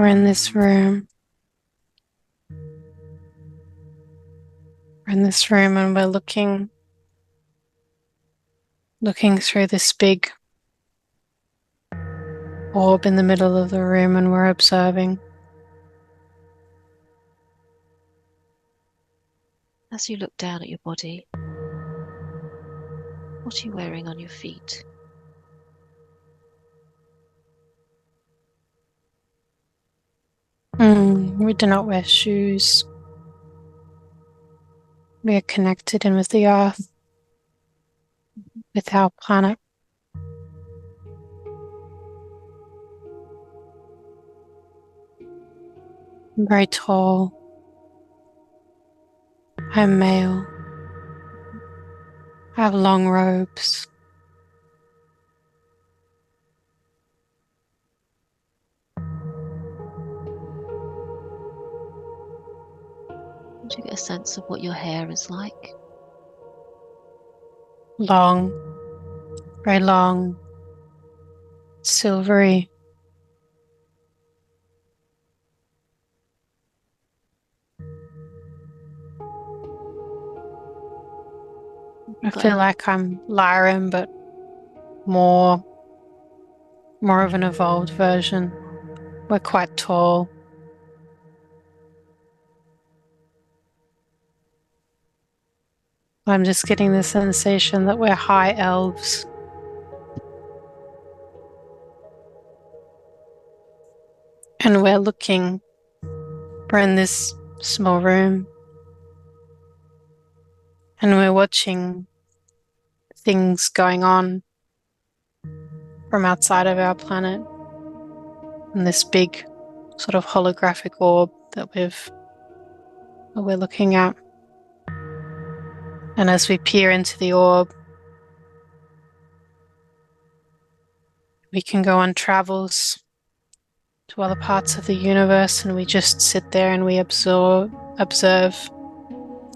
We're in this room. We're in this room and we're looking through this big orb in the middle of the room, and we're observing. As you look down at your body, what are you wearing on your feet? We do not wear shoes. We are connected in with the earth, with our planet. I'm very tall. I'm male. I have long robes. Do you get a sense of what your hair is like? Long, very long, silvery. I feel like I'm Lyran, but more of an evolved version. We're quite tall. I'm just getting the sensation that we're high elves. And we're in this small room, and we're watching things going on from outside of our planet in this big sort of holographic orb that we're looking at. And as we peer into the orb, we can go on travels to other parts of the universe, and we just sit there and we observe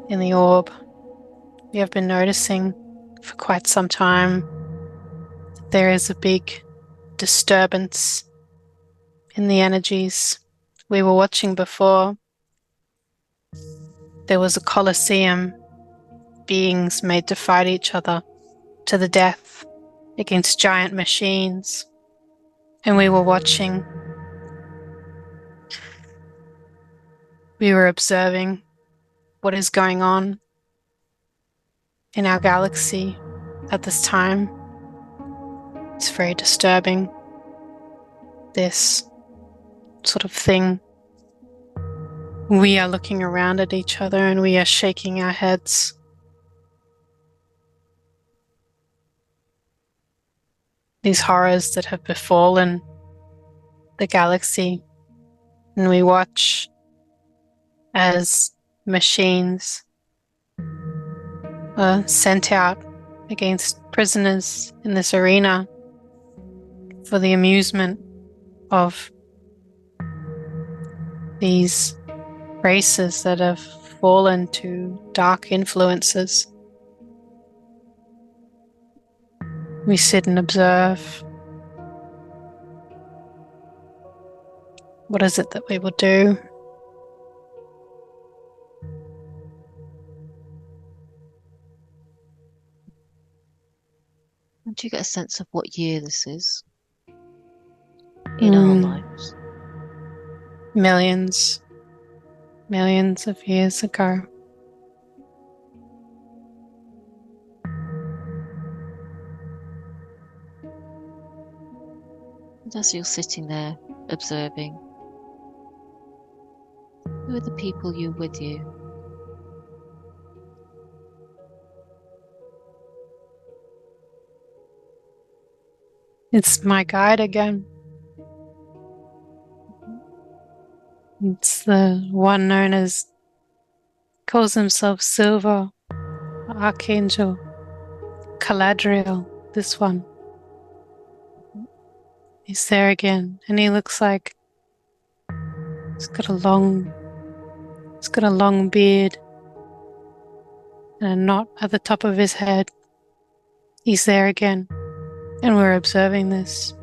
in the orb. We have been noticing for quite some time that there is a big disturbance in the energies. We were watching before. There was a coliseum, beings made to fight each other to the death against giant machines. And we were watching. We were observing what is going on in our galaxy at this time. It's very disturbing, this sort of thing. We are looking around at each other and we are shaking our heads. These horrors that have befallen the galaxy, and we watch as machines are sent out against prisoners in this arena for the amusement of these races that have fallen to dark influences. We sit and observe. What is it that we will do? And do you get a sense of what year this is in our lives? Millions of years ago. And as you're sitting there observing, who are the people you're with you? It's my guide again. It's the one known as, calls himself Silver, Archangel, Caladriel, this one. He's there again, and he looks like he's got a long beard and a knot at the top of his head. He's there again, and we're observing this.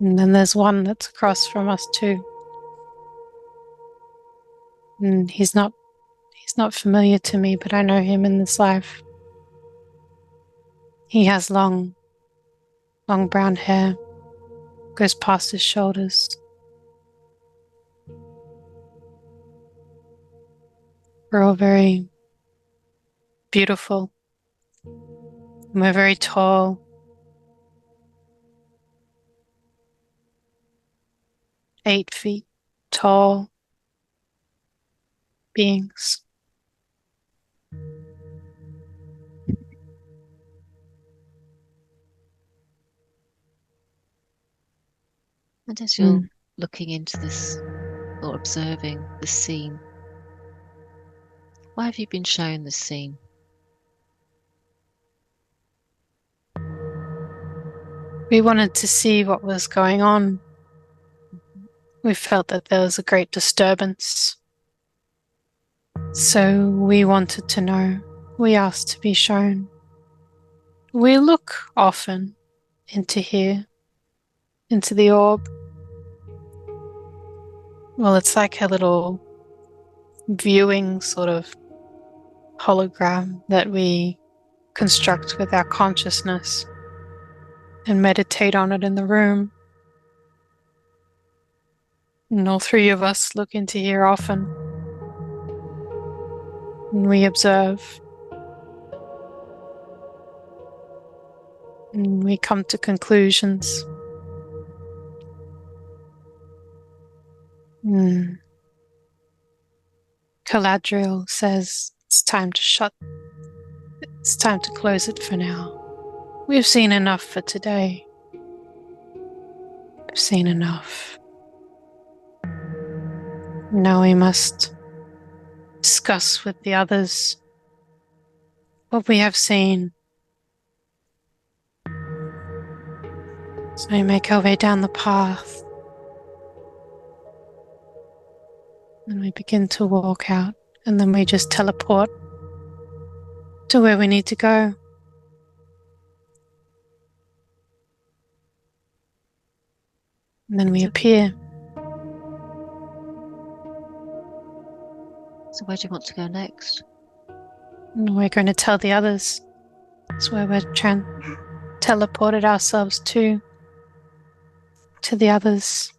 And then there's one that's across from us too. And he's not familiar to me, but I know him in this life. He has long brown hair, goes past his shoulders. We're all very beautiful. And we're very tall. 8 feet tall beings. And as you're looking into this or observing this scene, why have you been shown this scene? We wanted to see what was going on. We felt that there was a great disturbance. So we wanted to know. We asked to be shown. We look often into here, into the orb. Well, it's like a little viewing sort of hologram that we construct with our consciousness and meditate on it in the room. And all 3 of us look into here often. And we observe. And we come to conclusions. Galadriel says it's time to close it for now. We've seen enough for today. We've seen enough. Now we must discuss with the others what we have seen. So we make our way down the path. And we begin to walk out. And then we just teleport to where we need to go. And then we appear. So where do you want to go next? And we're going to tell the others. That's where we're teleported ourselves to the others.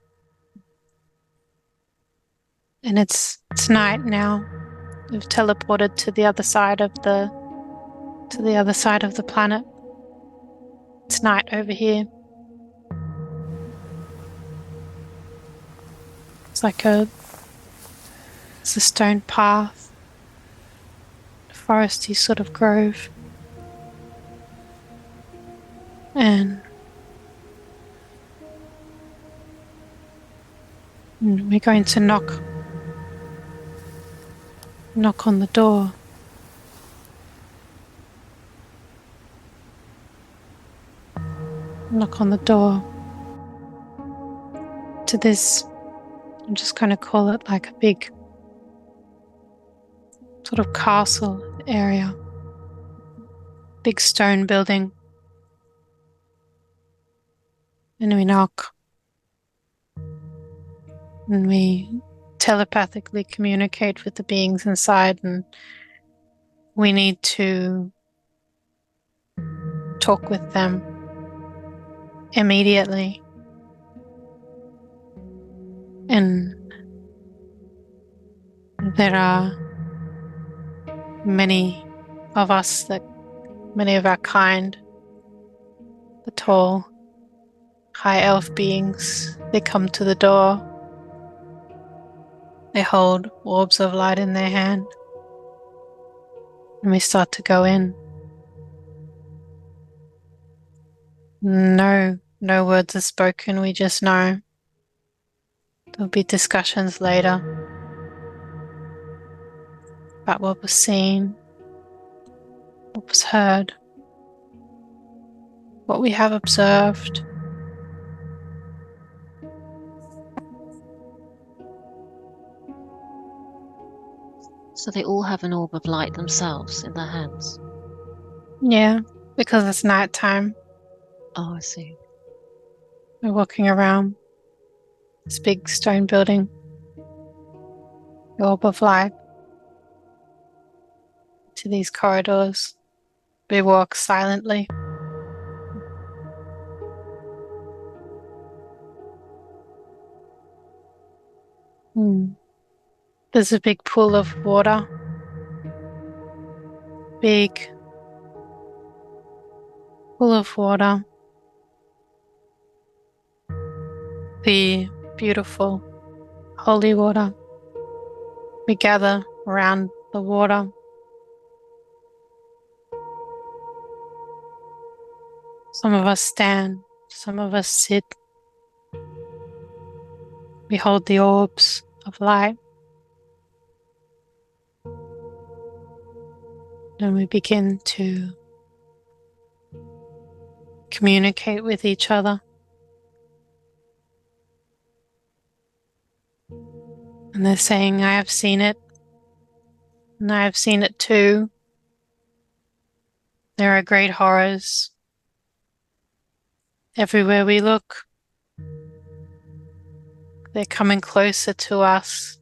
And it's night now. We've teleported to the other side of the planet. It's night over here. It's like it's a stone path, a foresty sort of grove. And we're going to knock on the door. Knock on the door to this, I'm just going to call it like a big sort of castle area, big stone building. And we knock. And we telepathically communicate with the beings inside, and we need to talk with them immediately. And there are many of our kind, the tall, high elf beings. They come to the door. They hold orbs of light in their hand. And we start to go in. No words are spoken, we just know. There'll be discussions later about what was seen, what was heard, what we have observed. So they all have an orb of light themselves in their hands? Yeah, because it's nighttime. Oh, I see. We're walking around this big stone building, the orb of light, to these corridors. We walk silently. There's a big pool of water. Big pool of water. The beautiful holy water. We gather around the water. Some of us stand, some of us sit. We hold the orbs of light. And we begin to communicate with each other. And they're saying, I have seen it. And I have seen it too. There are great horrors everywhere we look. They're coming closer to us,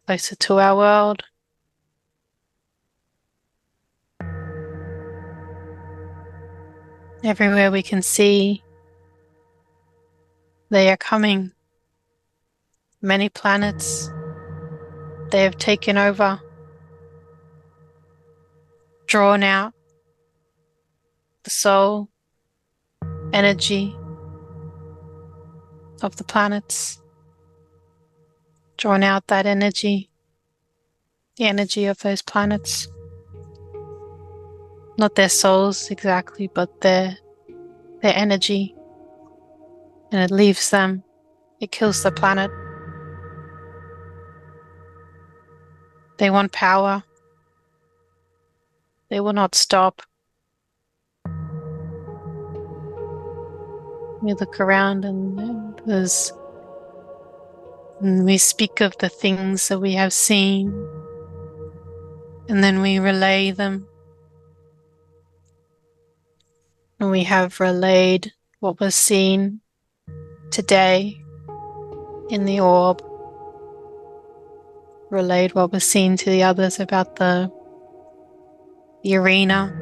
closer to our world. Everywhere we can see, they are coming. Many planets, they have taken over, drawn out the soul energy of the planets, drawn out that energy, the energy of those planets. Not their souls exactly, but their energy. And it leaves them. It kills the planet. They want power. They will not stop. We look around and we speak of the things that we have seen, and then we relay them. And we have relayed what was seen today in the orb, relayed what was seen to the others about the arena.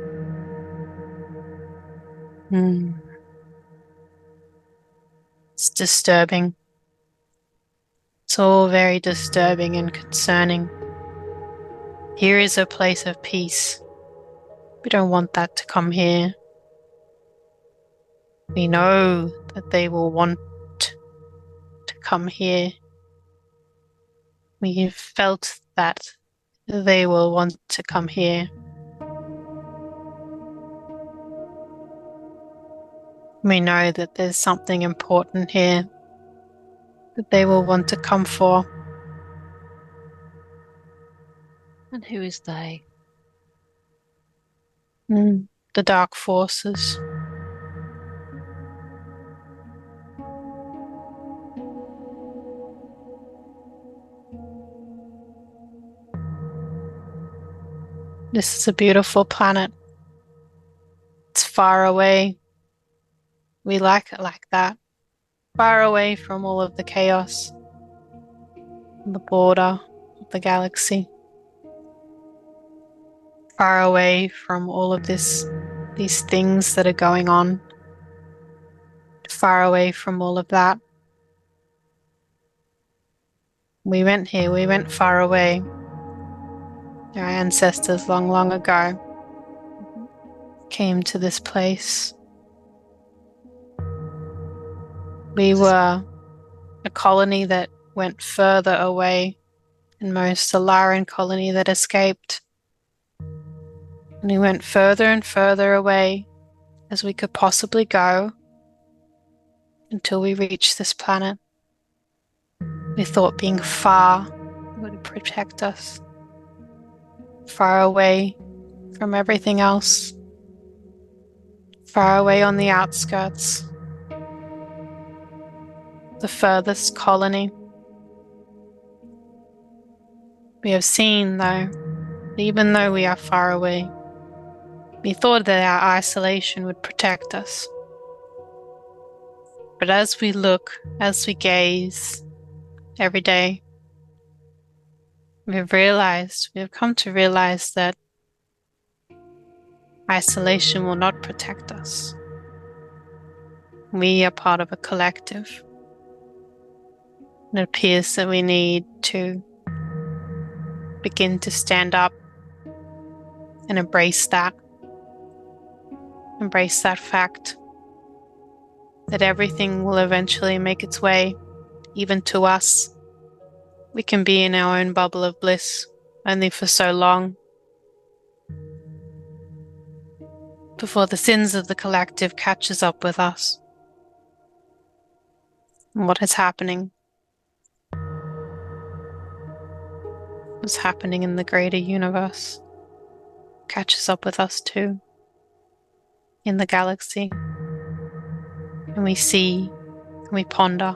It's disturbing. It's all very disturbing and concerning. Here is a place of peace. We don't want that to come here. We know that they will want to come here. We have felt that they will want to come here. We know that there's something important here that they will want to come for. And who is they? The dark forces. This is a beautiful planet. It's far away. We like it like that. Far away from all of the chaos, the border of the galaxy. Far away from all of these things that are going on. Far away from all of that. We went here, we went far away. Our ancestors long, long ago came to this place. We were a colony that went further away than most, a Lyran colony that escaped. And we went further and further away as we could possibly go until we reached this planet. We thought being far would protect us. Far away from everything else. Far away on the outskirts. The furthest colony. We have seen, though, even though we are far away, we thought that our isolation would protect us. But as we look, as we gaze every day, we've come to realize that isolation will not protect us. We are part of a collective. It appears that we need to begin to stand up and embrace that fact that everything will eventually make its way, even to us. We can be in our own bubble of bliss only for so long before the sins of the collective catches up with us. And what is happening? What's happening in the greater universe catches up with us too, in the galaxy. And we see, and we ponder.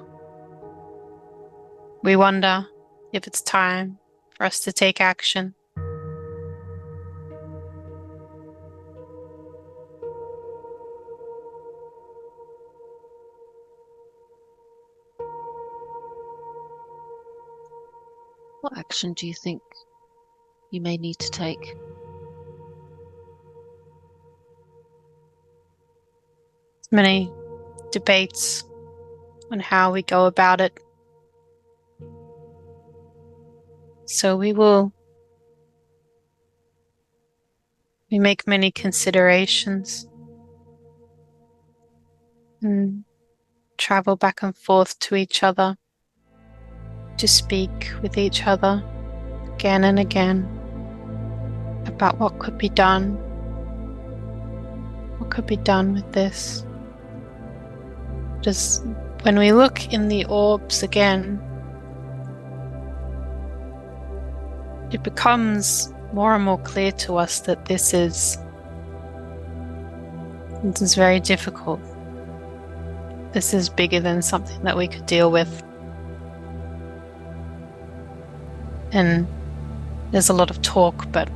We wonder if it's time for us to take action. What action do you think you may need to take? Many debates on how we go about it. So we make many considerations and travel back and forth to each other to speak with each other again and again about what could be done. What could be done with this? Just when we look in the orbs again, it becomes more and more clear to us that this is very difficult. This is bigger than something that we could deal with. And there's a lot of talk, but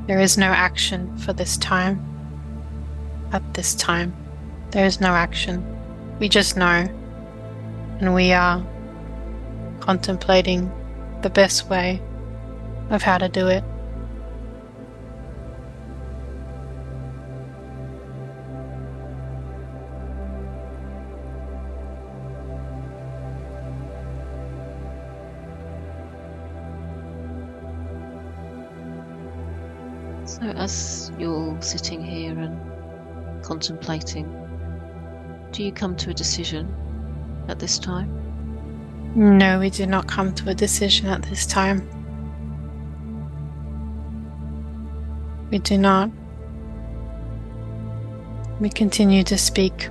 there is no action for this time. At this time, there is no action. We just know, and we are contemplating the best way of how to do it. So as you're sitting here and contemplating, do you come to a decision at this time? No, we do not come to a decision at this time. We do not. We continue to speak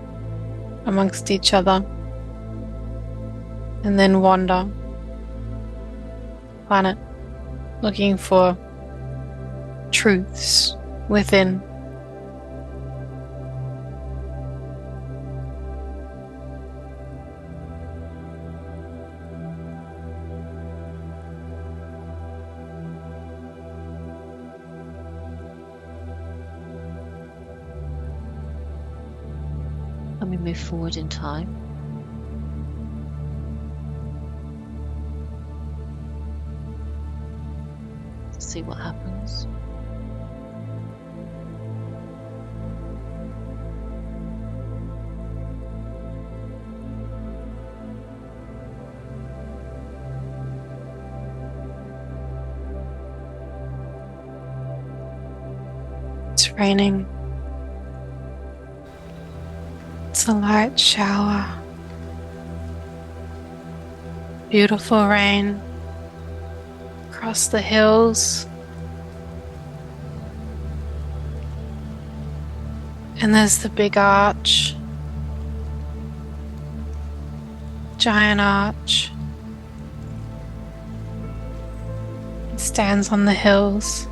amongst each other and then wander the planet looking for truths within. And we move forward in time. To see what happens. It's raining. It's a light shower. Beautiful rain across the hills. And there's the big arch. Giant arch. It stands on the hills.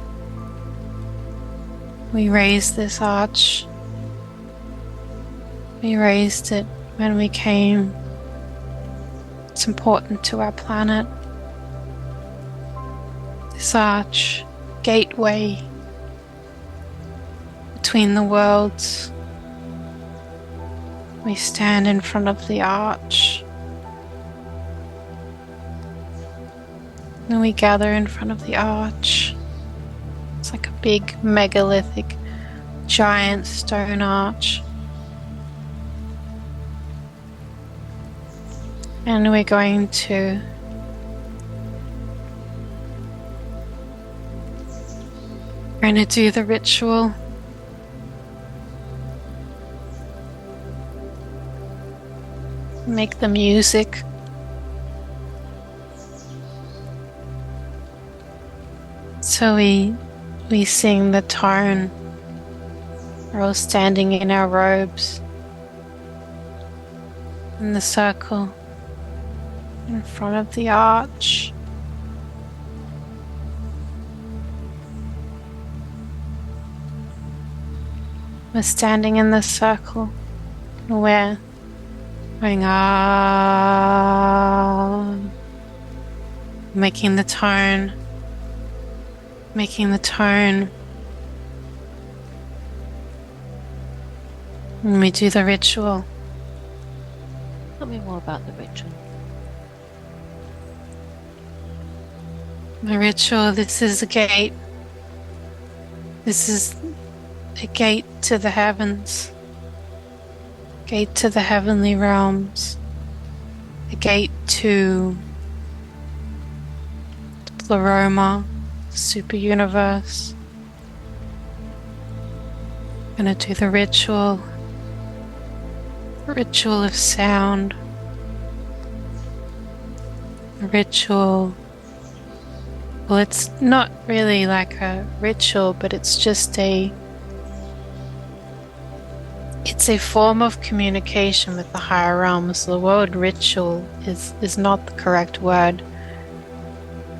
We raised this arch. We raised it when we came. It's important to our planet. This arch, gateway between the worlds. We stand in front of the arch. And we gather in front of the arch. It's like a big megalithic giant stone arch. And we're going to do the ritual. Make the music. So we sing the tone. We're all standing in our robes in the circle in front of the arch. We're standing in the circle. We're going ah, making the tone. And we do the ritual. Tell me more about the ritual. The ritual, this is a gate. This is a gate to the heavens. Gate to the heavenly realms. A gate to the pleroma, the super universe. I'm gonna do the ritual. Ritual of sound. Ritual. Well, it's not really like a ritual, but it's just it's a form of communication with the higher realms. The word ritual is not the correct word.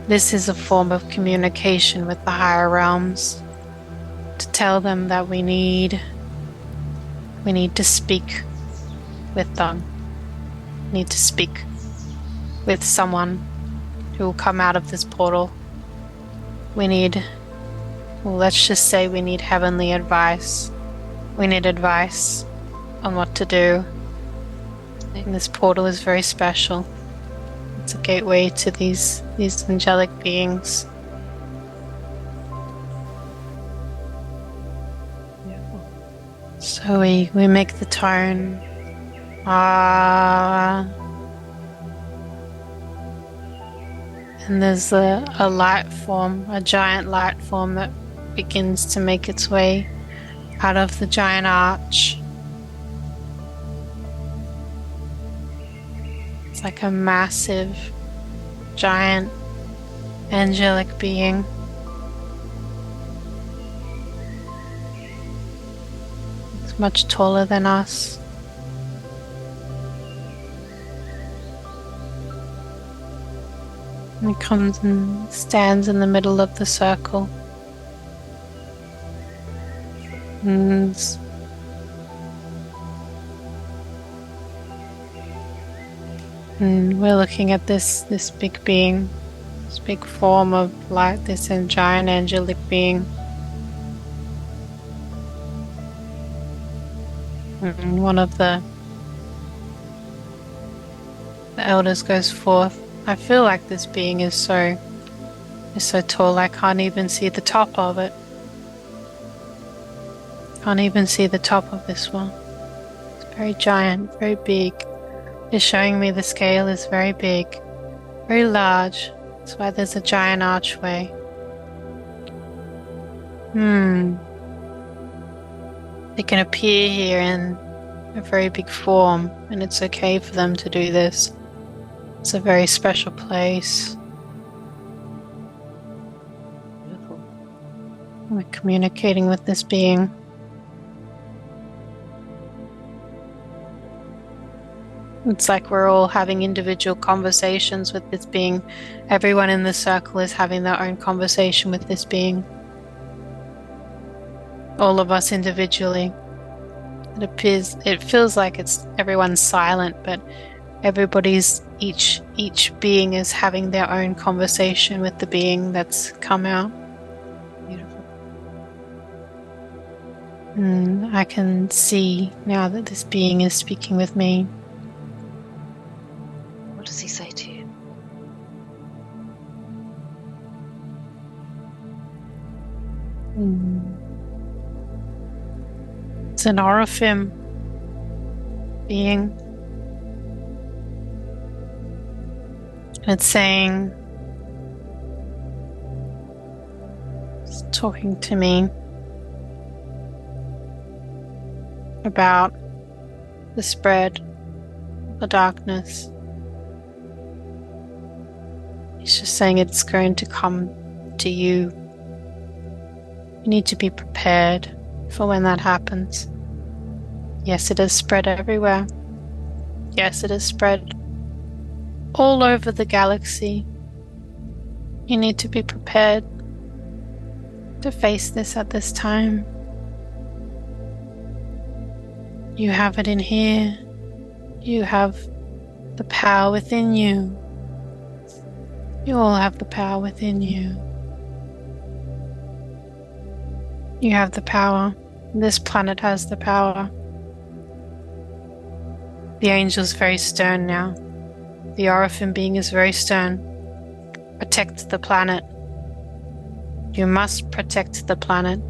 This is a form of communication with the higher realms to tell them that we need to speak with them. We need to speak with someone who will come out of this portal. Let's just say we need heavenly advice. We need advice on what to do. And this portal is very special. It's a gateway to these angelic beings. Beautiful. So we make the tone. Ah. And there's a light form, a giant light form that begins to make its way out of the giant arch. It's like a massive, giant, angelic being. It's much taller than us. And it comes and stands in the middle of the circle. And we're looking at this big being, this big form of light, this giant angelic being. And one of the elders goes forth. I feel like this being is so tall I can't even see the top of it. Can't even see the top of this one. It's very giant, very big. It's showing me the scale is very big, very large. That's why there's a giant archway. They can appear here in a very big form, and it's okay for them to do this. It's a very special place. Beautiful. We're communicating with this being. It's like we're all having individual conversations with this being. Everyone in the circle is having their own conversation with this being. All of us individually. It feels like everyone's silent, but each being is having their own conversation with the being that's come out. Beautiful. And I can see now that this being is speaking with me. What does he say to you? It's an Oraphim being. And it's saying, it's talking to me about the spread of the darkness. He's just saying it's going to come to you. You need to be prepared for when that happens. Yes, it has spread everywhere. Yes, it has spread all over the galaxy. You need to be prepared to face this at this time. You have it in here. You have the power within you. You all have the power within you. You have the power. This planet has the power. The angel's very stern now. The Oraphim being is very stern. Protect the planet. You must protect the planet.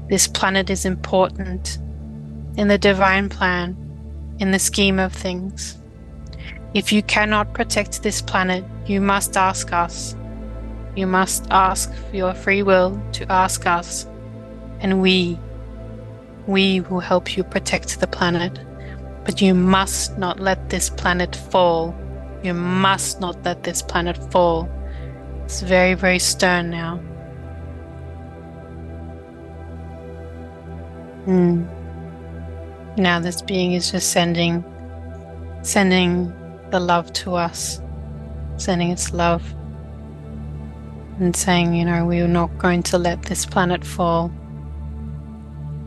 This planet is important in the divine plan, in the scheme of things. If you cannot protect this planet, you must ask us. You must ask for your free will to ask us, and we will help you protect the planet. But you must not let this planet fall. You must not let this planet fall. It's very, very stern now. Now this being is just sending the love to us, sending its love and saying, we are not going to let this planet fall.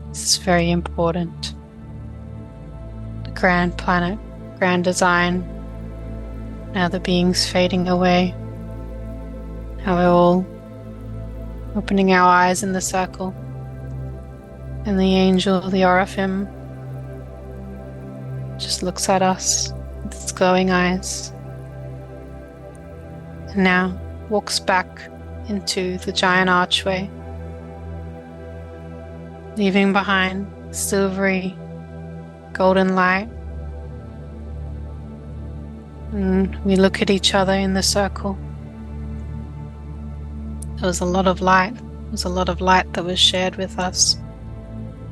This is very important. The grand planet, grand design. Now the being's fading away. Now we're all opening our eyes in the circle. And the angel, the Oraphim, just looks at us with its glowing eyes. And now walks back into the giant archway, leaving behind silvery golden light. And we look at each other in the circle. There was a lot of light. There was a lot of light that was shared with us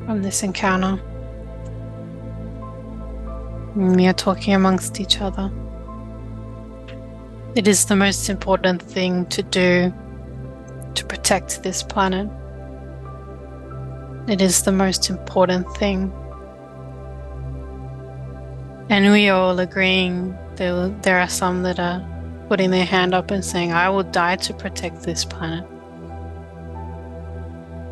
from this encounter. And we are talking amongst each other. It is the most important thing to do to protect this planet. It is the most important thing. And we are all agreeing. There are some that are putting their hand up and saying, I will die to protect this planet.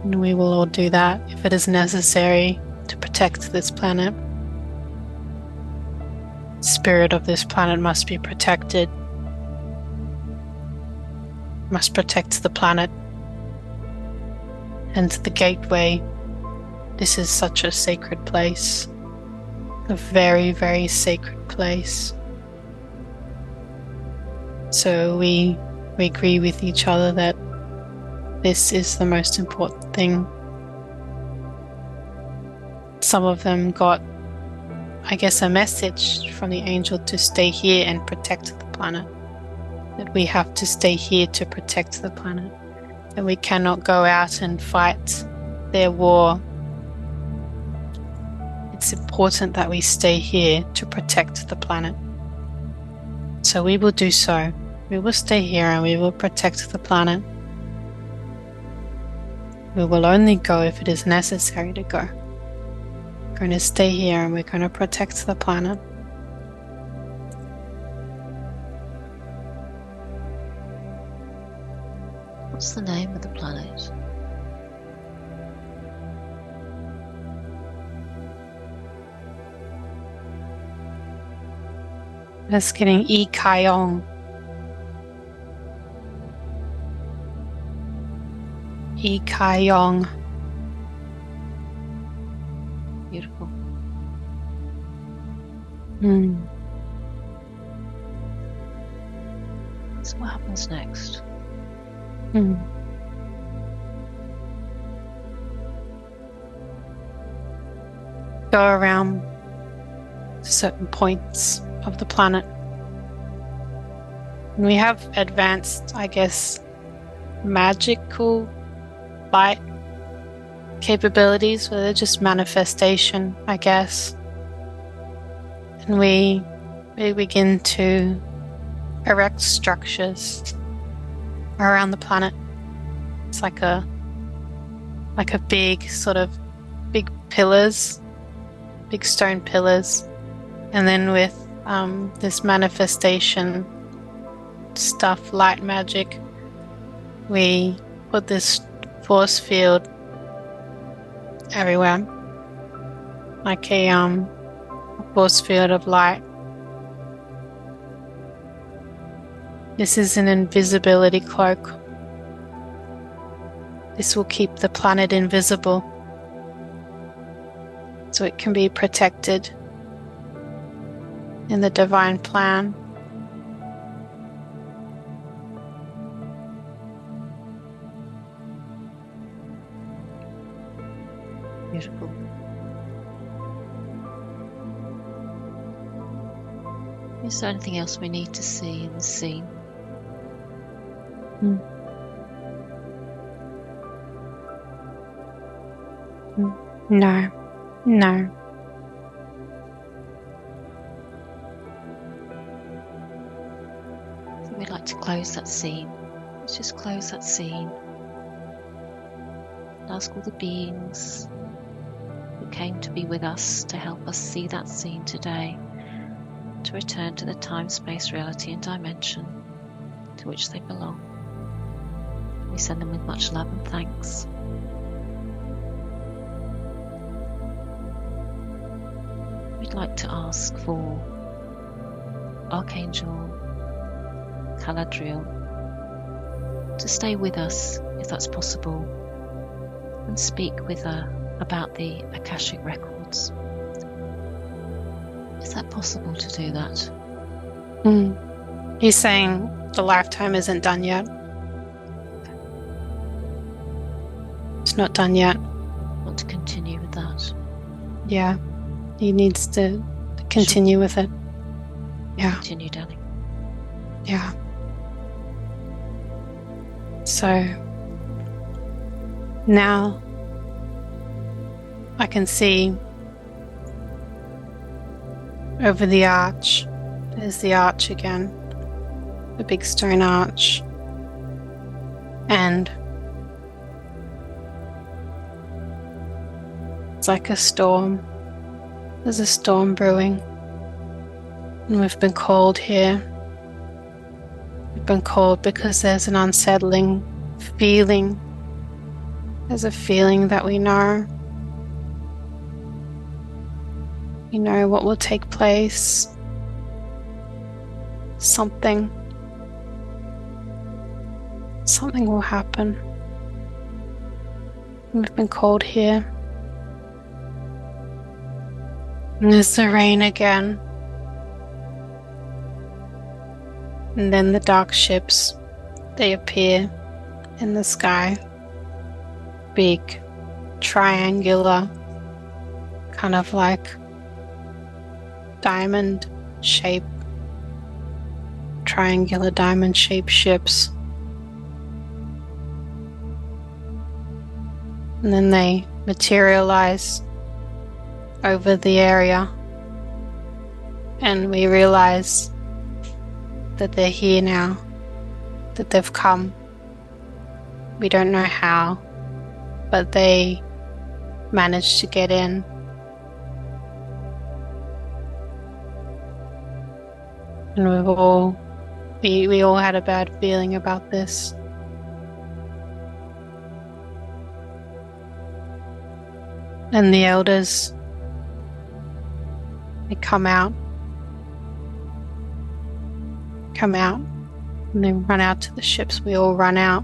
And we will all do that if it is necessary to protect this planet. The spirit of this planet must be protected. Must protect the planet. And the gateway. This is such a sacred place. A very, very sacred place. So we agree with each other that this is the most important thing. Some of them got, a message from the angel to stay here and protect the planet. That we have to stay here to protect the planet. That we cannot go out and fight their war. It's important that we stay here to protect the planet. So we will do so. We will stay here and we will protect the planet. We will only go if it is necessary to go. We're going to stay here and we're going to protect the planet. What's the name of the planet? That's getting Ikayong. Ikayong. Beautiful. So what happens next? Go around certain points of the planet. And we have advanced, I guess, magical light capabilities, where they're just manifestation, I guess. And we begin to erect structures around the planet. It's like a big big pillars, big stone pillars, and then with this manifestation stuff, light magic, we put this force field everywhere, like a force field of light. This is an invisibility cloak. This will keep the planet invisible, so it can be protected in the divine plan. Beautiful. Is there anything else we need to see in the scene? No. So we'd like to close that scene. Let's just close that scene. And ask all the beings who came to be with us to help us see that scene today to return to the time-space reality and dimension to which they belong. We send them with much love and thanks. We'd like to ask for Archangel Caladriel to stay with us, if that's possible, and speak with her about the Akashic Records. Is that possible to do that? He's saying the lifetime isn't done yet. It's not done yet. I want to continue with that. Yeah, he needs to continue with it. Yeah. Continue, darling. Yeah. So now I can see over the arch. There's the arch again, the big stone arch, and it's like a storm. There's a storm brewing, and we've been called here. We've been called because there's an unsettling feeling. There's a feeling that we know. We know what will take place. Something will happen. We've been called here. And there's the rain again. And then the dark ships, they appear in the sky. Big, triangular, kind of like diamond shape, triangular diamond shaped ships. And then they materialize over the area, and we realize that they're here now, that they've come. We don't know how, but they managed to get in. And we all had a bad feeling about this. And the elders, they come out, and they run out to the ships. We all run out.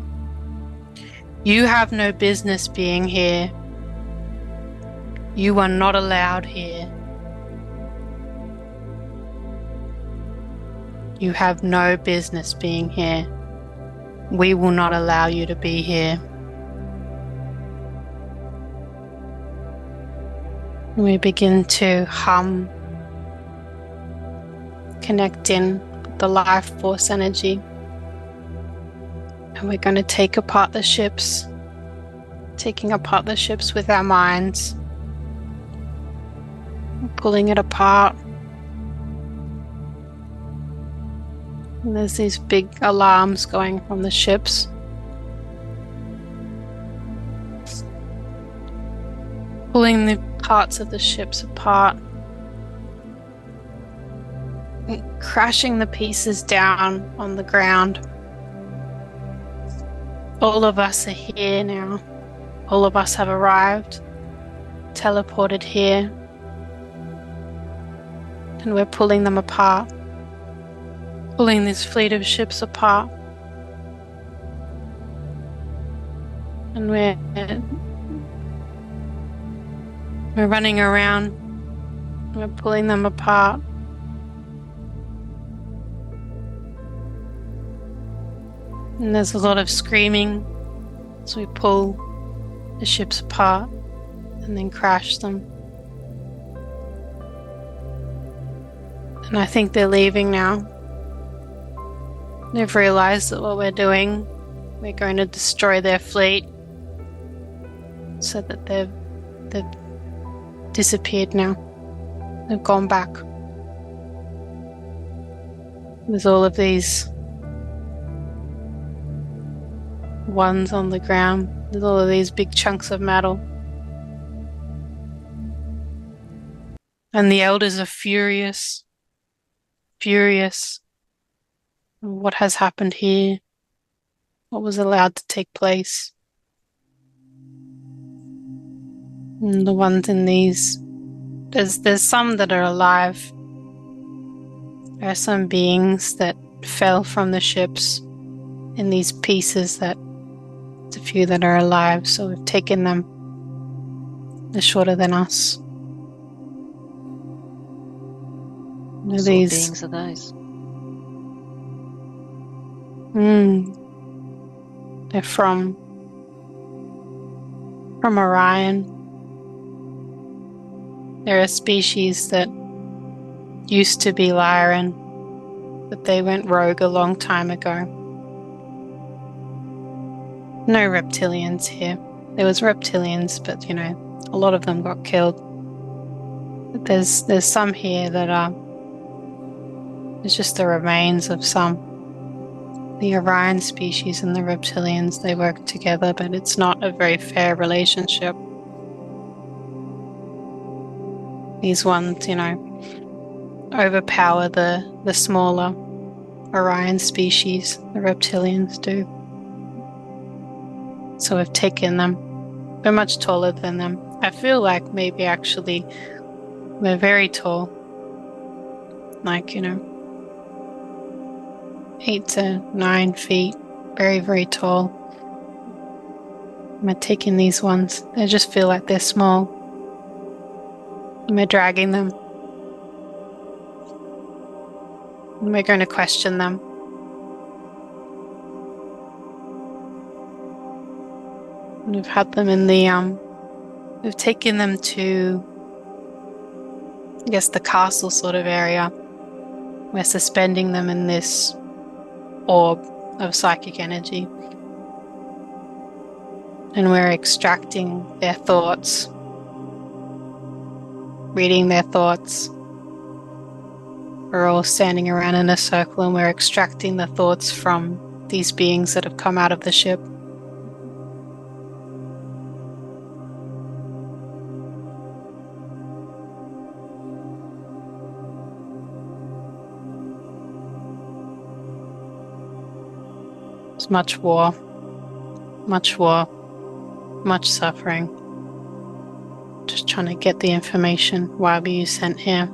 You have no business being here. You are not allowed here. You have no business being here. We will not allow you to be here. We begin to hum, connect in with the life force energy. And we're going to take apart the ships, taking apart the ships with our minds, pulling it apart. And there's these big alarms going from the ships. Pulling the parts of the ships apart. And crashing the pieces down on the ground. All of us are here now. All of us have arrived, teleported here. And we're pulling them apart. Pulling this fleet of ships apart. And we're running around. We're pulling them apart. And there's a lot of screaming as we pull the ships apart and then crash them. And I think they're leaving now. They've realized that what we're doing, we're going to destroy their fleet, so that they've disappeared now. They've gone back. There's all of these ones on the ground. There's all of these big chunks of metal. And the elders are furious. Furious. What has happened here? What was allowed to take place? And the ones in these, there's some that are alive. There are some beings that fell from the ships in these pieces. That there's a few that are alive, so we've taken them. They're shorter than us. What sort of beings are those? They're from Orion. They're a species that used to be Lyran, but they went rogue a long time ago. No reptilians here. There was reptilians, but a lot of them got killed. But there's some here that it's just the remains of some. The Orion species and the reptilians, they work together, but it's not a very fair relationship. These ones, overpower the smaller Orion species. The reptilians do. So we've taken them. We're much taller than them. I feel like maybe actually we're very tall. 8 to 9 feet. Very, very tall. We're taking these ones. They just feel like they're small. And we're dragging them. And we're going to question them. And we've had them in the, we've taken them to, I guess, the castle sort of area. We're suspending them in this orb of psychic energy. And we're extracting their thoughts. Reading their thoughts. We're all standing around in a circle and we're extracting the thoughts from these beings that have come out of the ship. There's much war, much suffering. Just trying to get the information. Why were you sent here?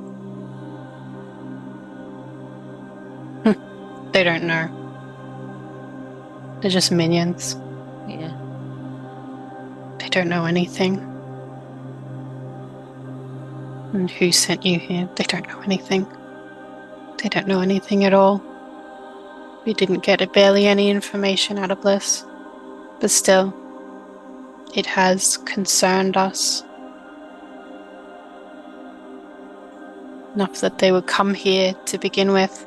They don't know. They're just minions. Yeah. They don't know anything. And who sent you here? They don't know anything. They don't know anything at all. We didn't get barely any information out of this. But still, it has concerned us enough that they would come here to begin with.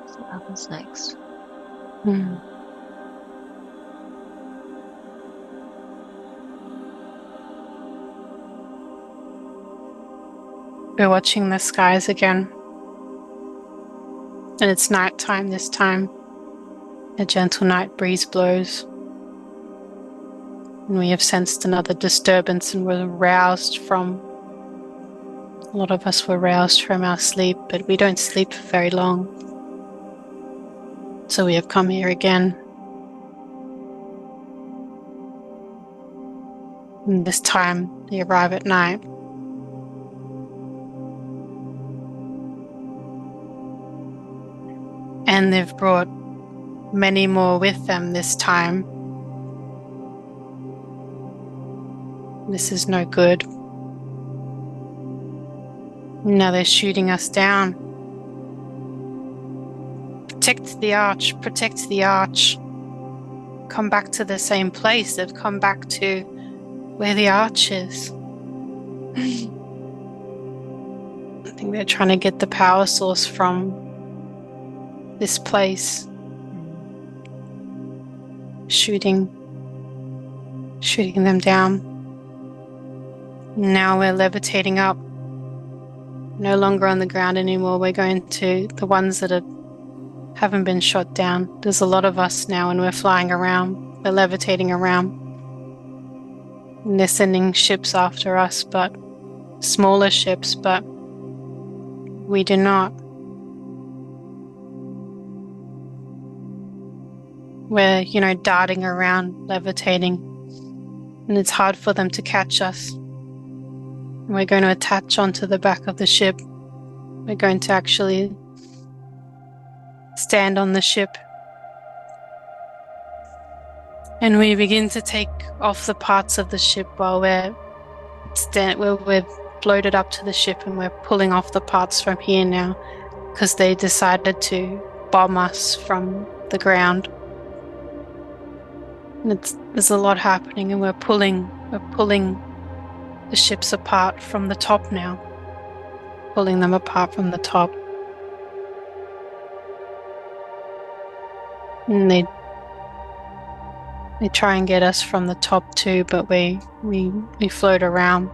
So what happens next? We're watching the skies again. And it's nighttime this time. A gentle night breeze blows. And we have sensed another disturbance and we're roused from... A lot of us were roused from our sleep, but we don't sleep for very long. So we have come here again. And this time, they arrive at night. And they've brought many more with them this time. This is no good. Now they're shooting us down. Protect the arch, protect the arch. Come back to the same place. They've come back to where the arch is. I think they're trying to get the power source from this place. Shooting them down. Now we're levitating up. No longer on the ground anymore. We're going to the ones that haven't been shot down. There's a lot of us now and we're flying around. We're levitating around. And they're sending ships after us, but smaller ships, but we do not. We're, darting around, levitating, and it's hard for them to catch us. We're going to attach onto the back of the ship. We're going to actually stand on the ship. And we begin to take off the parts of the ship while we're floated up to the ship, and we're pulling off the parts from here now because they decided to bomb us from the ground. And there's a lot happening, and we're pulling the ships apart from the top now. Pulling them apart from the top. And they try and get us from the top too, but we float around.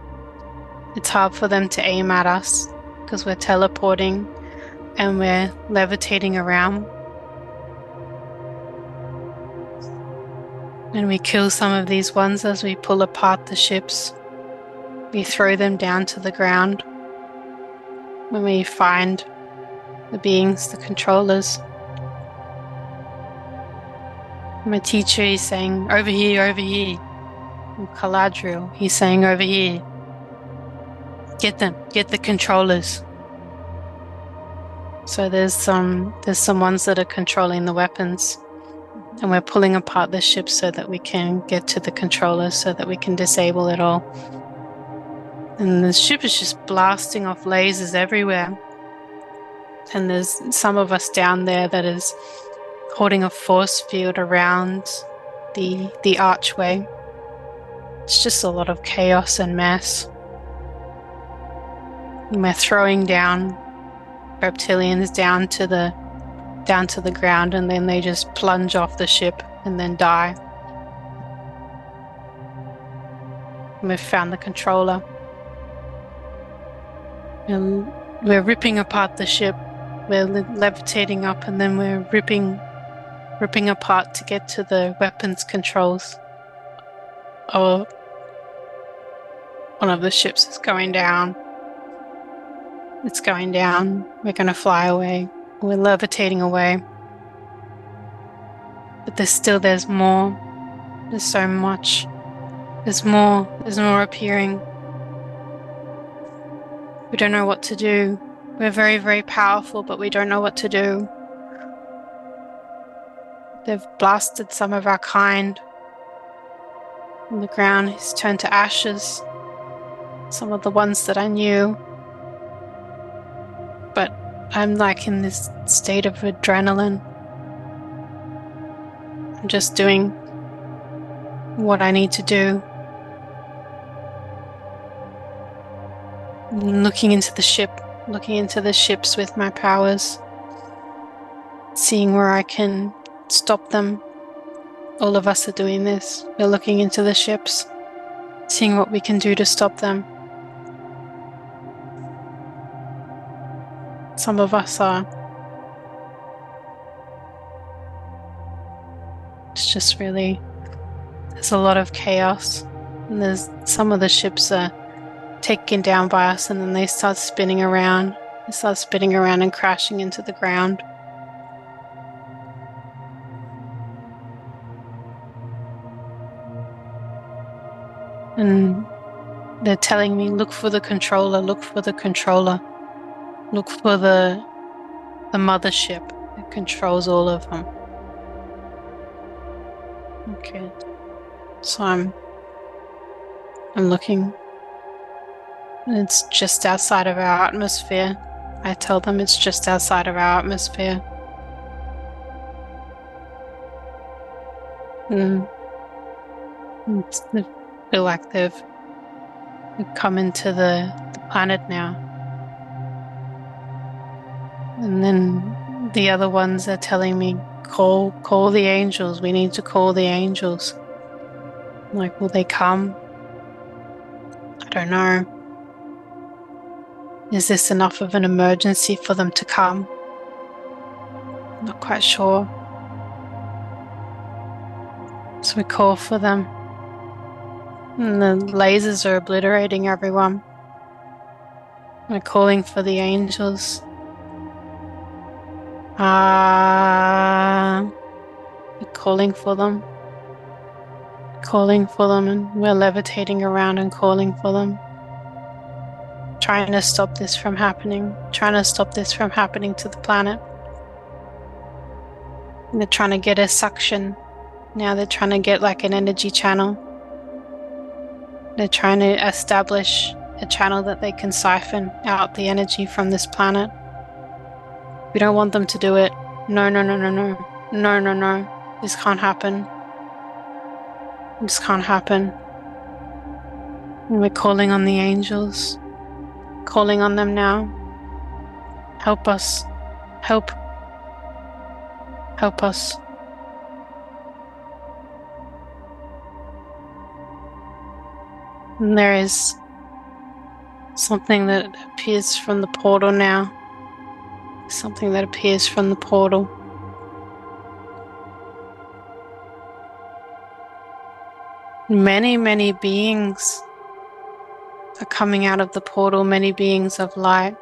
It's hard for them to aim at us because we're teleporting and we're levitating around. And we kill some of these ones as we pull apart the ships. We throw them down to the ground. When we find the beings, the controllers. My teacher is saying, over here, over here. In Galadriel, he's saying, over here. Get them, get the controllers. So there's some ones that are controlling the weapons. And we're pulling apart the ship so that we can get to the controllers, so that we can disable it all. And the ship is just blasting off lasers everywhere. And there's some of us down there that is holding a force field around the archway. It's just a lot of chaos and mess. And we're throwing down reptilians down to the ground, and then they just plunge off the ship and then die. And we've found the controller. And we're ripping apart the ship. We're levitating up, and then we're ripping apart to get to the weapons controls. Oh, one of the ships is going down. It's going down. We're going to fly away. We're levitating away. But there's more. There's so much. There's more appearing. We don't know what to do. We're very, very powerful, but we don't know what to do. They've blasted some of our kind. And the ground has turned to ashes. Some of the ones that I knew. But I'm like in this state of adrenaline. I'm just doing what I need to do. Looking into the ships with my powers. Seeing where I can stop them. All of us are doing this. We're looking into the ships. Seeing what we can do to stop them. Some of us are. It's just really, there's a lot of chaos. And there's some of the ships are taken down by us and then they start spinning around. They start spinning around and crashing into the ground. And they're telling me, look for the controller, look for the controller. Look for the mothership that controls all of them. Okay. So I'm looking. And it's just outside of our atmosphere. I tell them it's just outside of our atmosphere. They feel like they've come into the planet now. And then the other ones are telling me, call the angels. We need to call the angels. I'm like, will they come? I don't know. Is this enough of an emergency for them to come? I'm not quite sure. So we call for them. And the lasers are obliterating everyone. We're calling for the angels. We're calling for them. Calling for them, and we're levitating around and calling for them. Trying to stop this from happening. Trying to stop this from happening to the planet. And they're trying to get a suction. Now they're trying to get like an energy channel. They're trying to establish a channel that they can siphon out the energy from this planet. We don't want them to do it. No. No. This can't happen. This can't happen. And we're calling on the angels. Calling on them now. Help us. Help. Help us. And there is something that appears from the portal now. Something that appears from the portal. Many beings are coming out of the portal, many beings of light.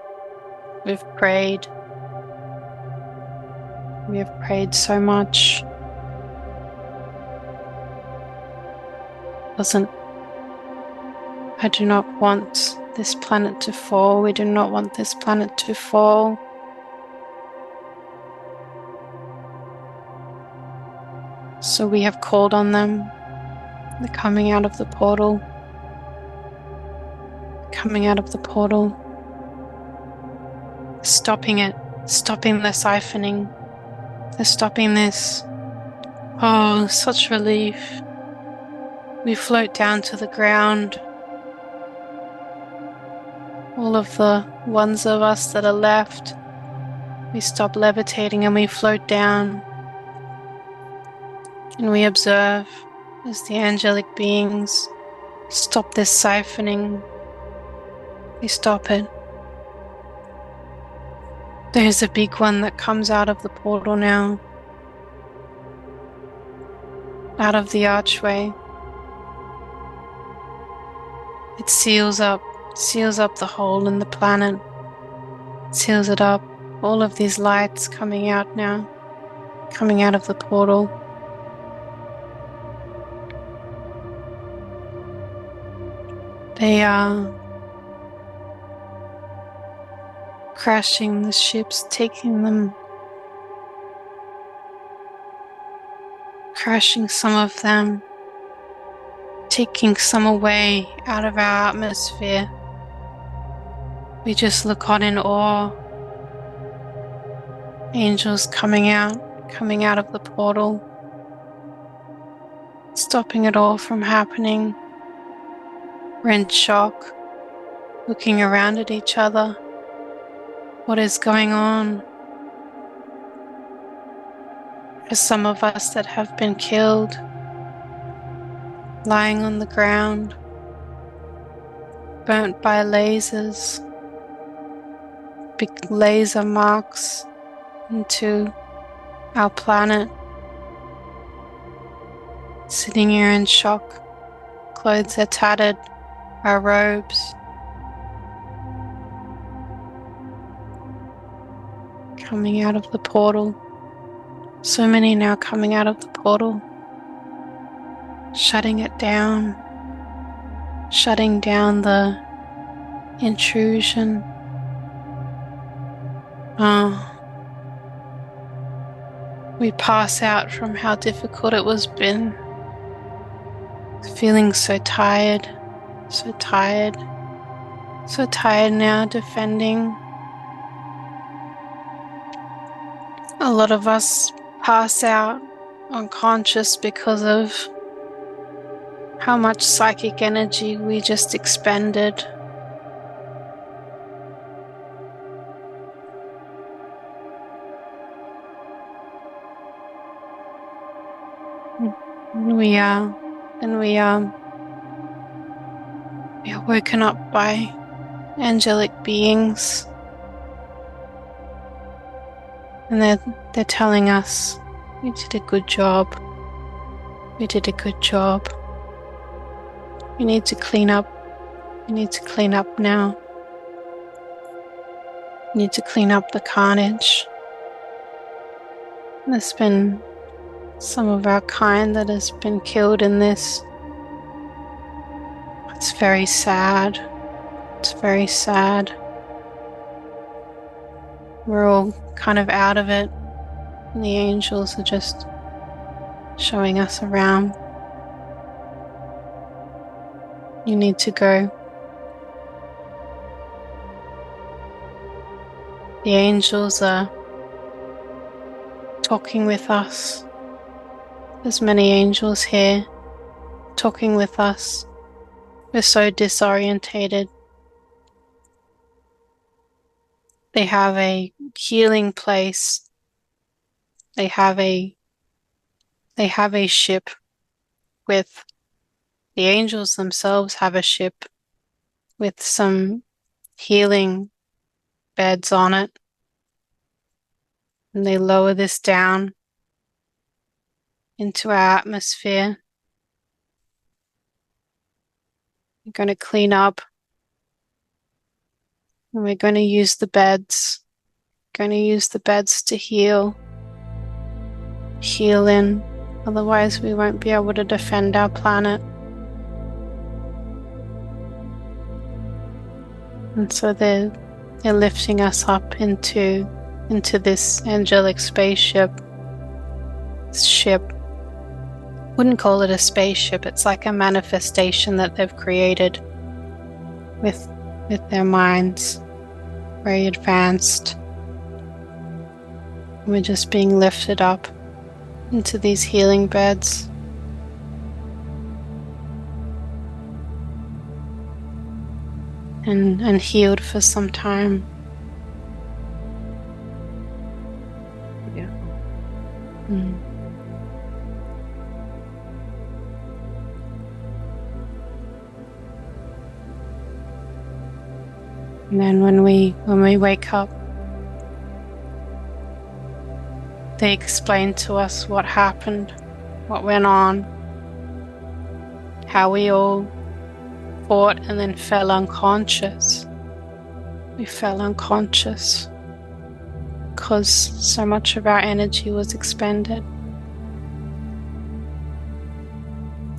We've prayed. We have prayed so much. I do not want this planet to fall. We do not want this planet to fall. So we have called on them. They're coming out of the portal. Coming out of the portal. Stopping it. Stopping the siphoning. They're stopping this. Oh, such relief. We float down to the ground. All of the ones of us that are left, we stop levitating and we float down. And we observe as the angelic beings stop this siphoning. They stop it. There's a big one that comes out of the portal now. Out of the archway. It seals up the hole in the planet. seals it up. All of these lights coming out now, coming out of the portal. They are crashing the ships, taking them, crashing some of them, taking some away out of our atmosphere. We just look on in awe. Angels coming out of the portal, stopping it all from happening. We're in shock, looking around at each other. What is going on? For some of us that have been killed, lying on the ground, burnt by lasers, big laser marks into our planet, sitting here in shock. Clothes are tattered, our robes. Coming out of the portal. So many now coming out of the portal. Shutting it down. Shutting down the intrusion. We pass out from how difficult it was been. Feeling so tired. So tired. So tired now defending. A lot of us pass out unconscious because of how much psychic energy we just expended. We are woken up by angelic beings, and they're telling us, "We did a good job. We did a good job. We need to clean up. We need to clean up now. We need to clean up the carnage." There's been some of our kind that has been killed in this. It's very sad. It's very sad. We're all kind of out of it, and the angels are just showing us around. You need to go. The angels are talking with us. There's many angels here talking with us. We're so disorientated. They have a healing place. They have a ship with, the angels themselves have a ship with some healing beds on it. And they lower this down into our atmosphere. We're going to clean up, and we're going to use the beds. Going to use the beds to heal in. Otherwise, we won't be able to defend our planet. And so they're lifting us up into this angelic spaceship. This ship. Wouldn't call it a spaceship. It's like a manifestation that they've created with their minds. Very advanced. We're just being lifted up into these healing beds. And healed for some time. Yeah. And then when we wake up, they explain to us what happened, what went on, how we all fought and then fell unconscious. we fell unconscious because so much of our energy was expended.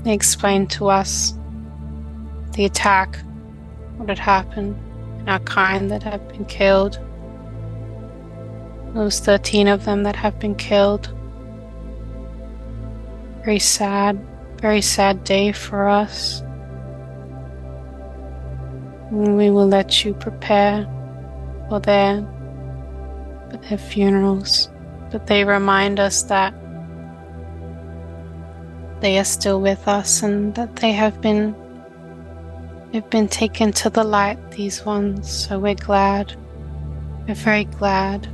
They explained to us the attack, what had happened, and our kind that had been killed. There was 13 of them that have been killed. Very sad day for us. And we will let you prepare for their funerals. But they remind us that they are still with us and that they've been taken to the light, these ones. So we're glad. We're very glad.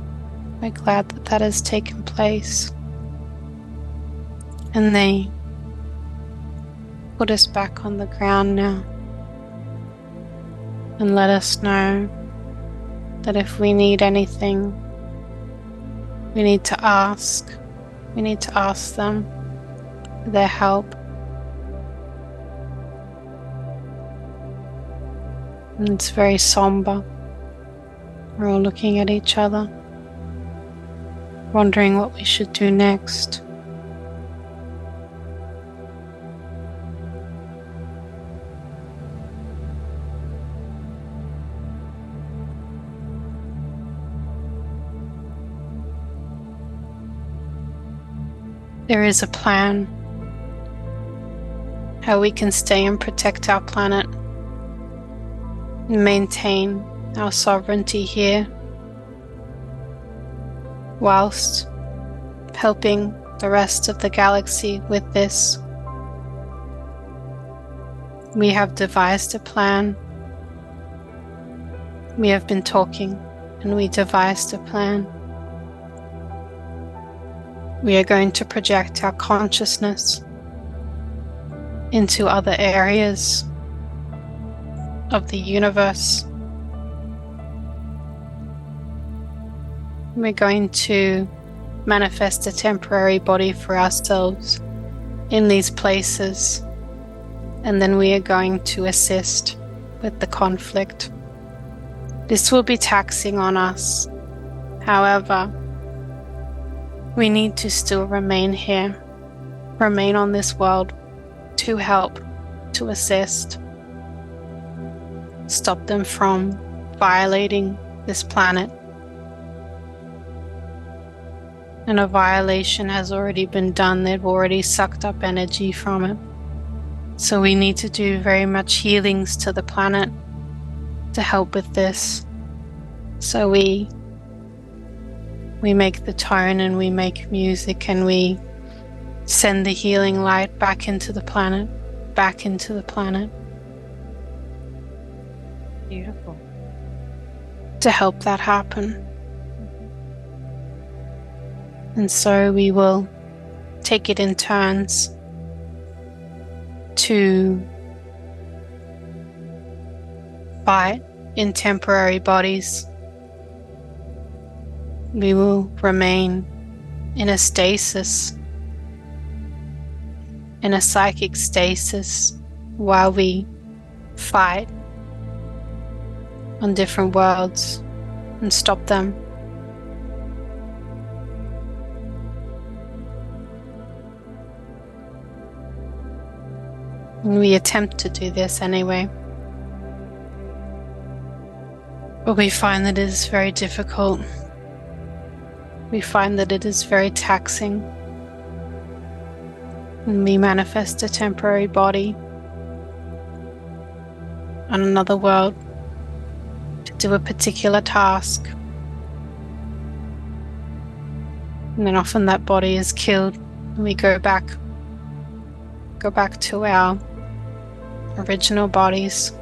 We're glad that that has taken place. And they put us back on the ground now and let us know that if we need anything, we need to ask. We need to ask them for their help. And it's very somber. We're all looking at each other, wondering what we should do next. There is a plan how we can stay and protect our planet and maintain our sovereignty here whilst helping the rest of the galaxy with this. We have devised a plan. We have been talking and we devised a plan. We are going to project our consciousness into other areas of the universe. We're going to manifest a temporary body for ourselves in these places, and then we are going to assist with the conflict. This will be taxing on us. However, we need to still remain here, remain on this world to help, to assist, stop them from violating this planet. And a violation has already been done. They've already sucked up energy from it. So we need to do very much healings to the planet to help with this. So we make the tone and we make music and we send the healing light back into the planet, back into the planet. Beautiful. To help that happen. And so we will take it in turns to fight in temporary bodies. We will remain in a stasis, in a psychic stasis, while we fight on different worlds and stop them. And we attempt to do this anyway, but we find that it is very difficult. We find that it is very taxing. And we manifest a temporary body on another world to do a particular task. And then often that body is killed and we go back to our original bodies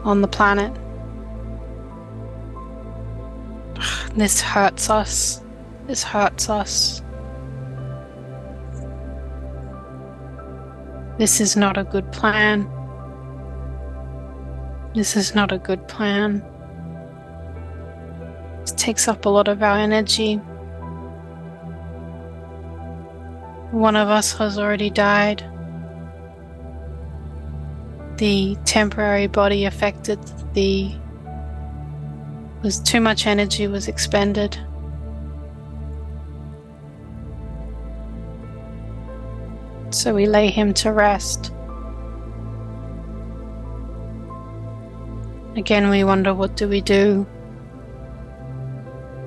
on the planet. This hurts us. This hurts us. This is not a good plan. This is not a good plan. It takes up a lot of our energy. One of us has already died. The temporary body affected the because too much energy was expended. So we lay him to rest. Again, we wonder, what do we do?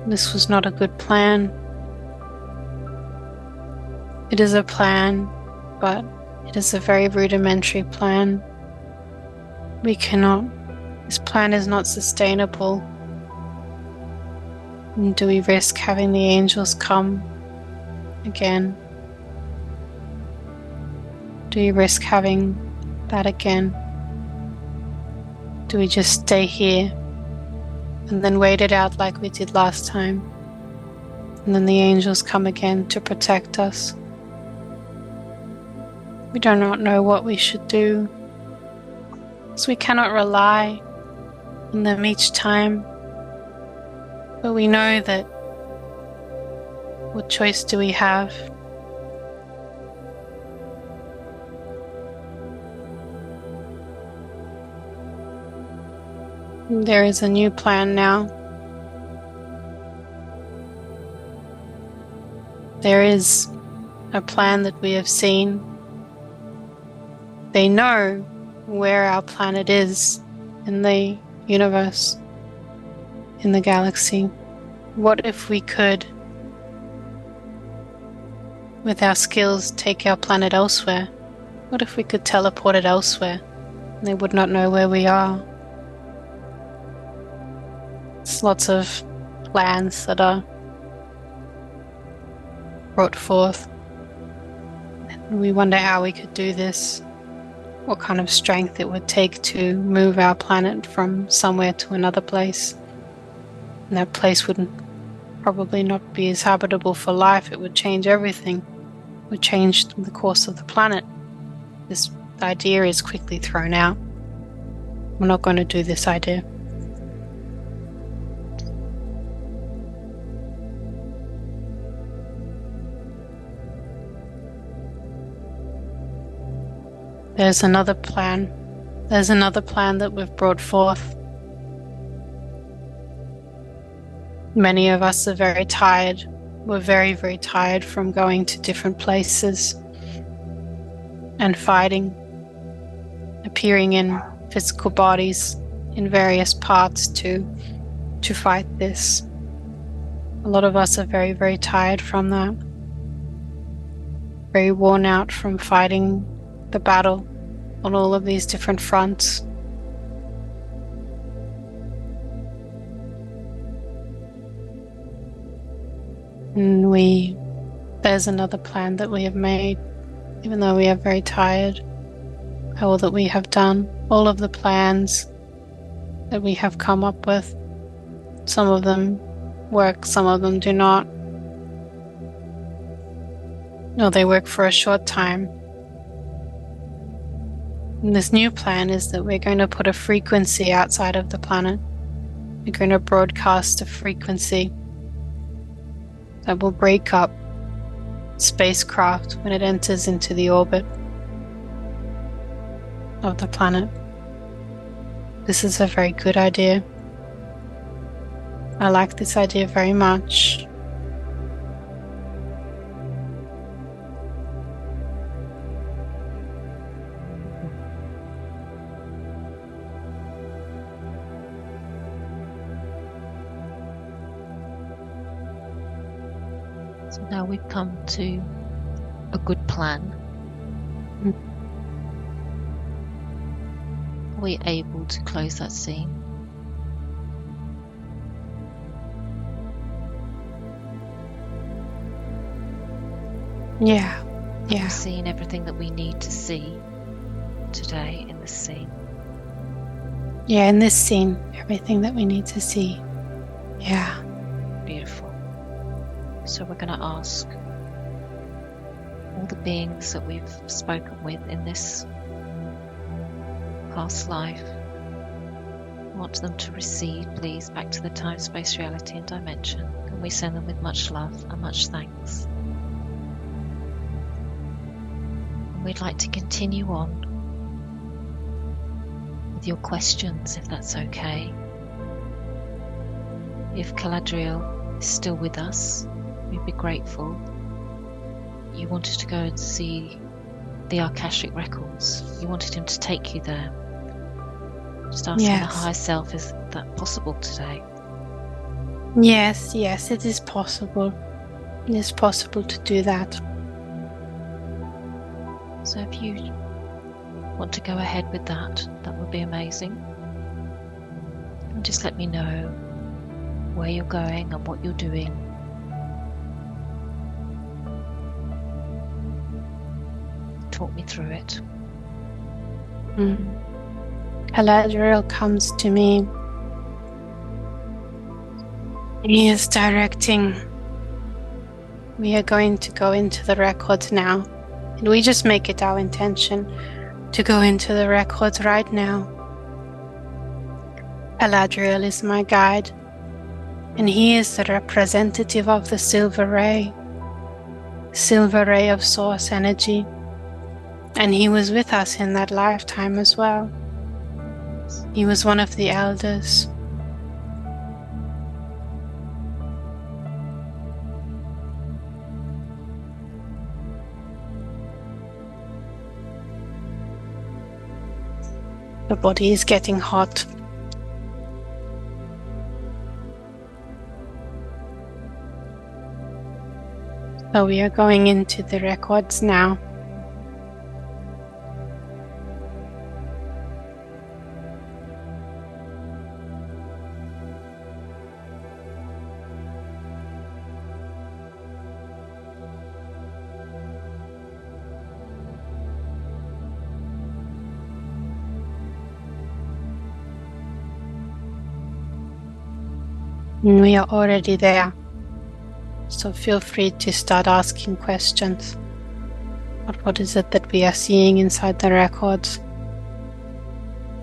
This was not a good plan. It is a plan, but it is a very rudimentary plan. This plan is not sustainable. And do we risk having the angels come again? Do we risk having that again? Do we just stay here and then wait it out like we did last time? And then the angels come again to protect us. We do not know what we should do, so we cannot rely on them each time. But we know that, what choice do we have? There is a new plan now. There is a plan that we have seen. They know where our planet is in the universe, in the galaxy. What if we could, with our skills, take our planet elsewhere? What if we could teleport it elsewhere and they would not know where we are? There's lots of plans that are brought forth. And we wonder how we could do this, what kind of strength it would take to move our planet from somewhere to another place. And that place would probably not be as habitable for life. It would change everything. It would change the course of the planet. This idea is quickly thrown out. We're not going to do this idea. There's another plan. There's another plan that we've brought forth. Many of us are very tired. We're very, very tired from going to different places and fighting, appearing in physical bodies in various parts to fight this. A lot of us are very, very tired from that. Very worn out from fighting the battle on all of these different fronts. And there's another plan that we have made, even though we are very tired. All that we have done, all of the plans that we have come up with, some of them work, some of them do not. No, they work for a short time. And this new plan is that we're going to put a frequency outside of the planet. We're going to broadcast a frequency that will break up spacecraft when it enters into the orbit of the planet. This is a very good idea. I like this idea very much. So now we've come to a good plan. Are we able to close that scene? Yeah. We've seen everything that we need to see today in this scene. Yeah, in this scene, everything that we need to see. Yeah. Beautiful. So we're going to ask all the beings that we've spoken with in this past life, I want them to recede, please, back to the time, space, reality and dimension. And we send them with much love and much thanks. And we'd like to continue on with your questions, if that's okay. if Galadriel is still with us, we'd be grateful. You wanted to go and see the Akashic Records. You wanted him to take you there. Just asking the higher self, is that possible today? Yes, it is possible. It is possible to do that. So if you want to go ahead with that, that would be amazing. And just let me know where you're going and what you're doing. Talk me through it. Galadriel comes to me. He is directing. We are going to go into the records now. And we just make it our intention to go into the records right now. Galadriel is my guide. And he is the representative of the silver ray of source energy. And he was with us in that lifetime as well. He was one of the elders. The body is getting hot. So we are going into the records now. And we are already there, so feel free to start asking questions. What is it that we are seeing inside the records?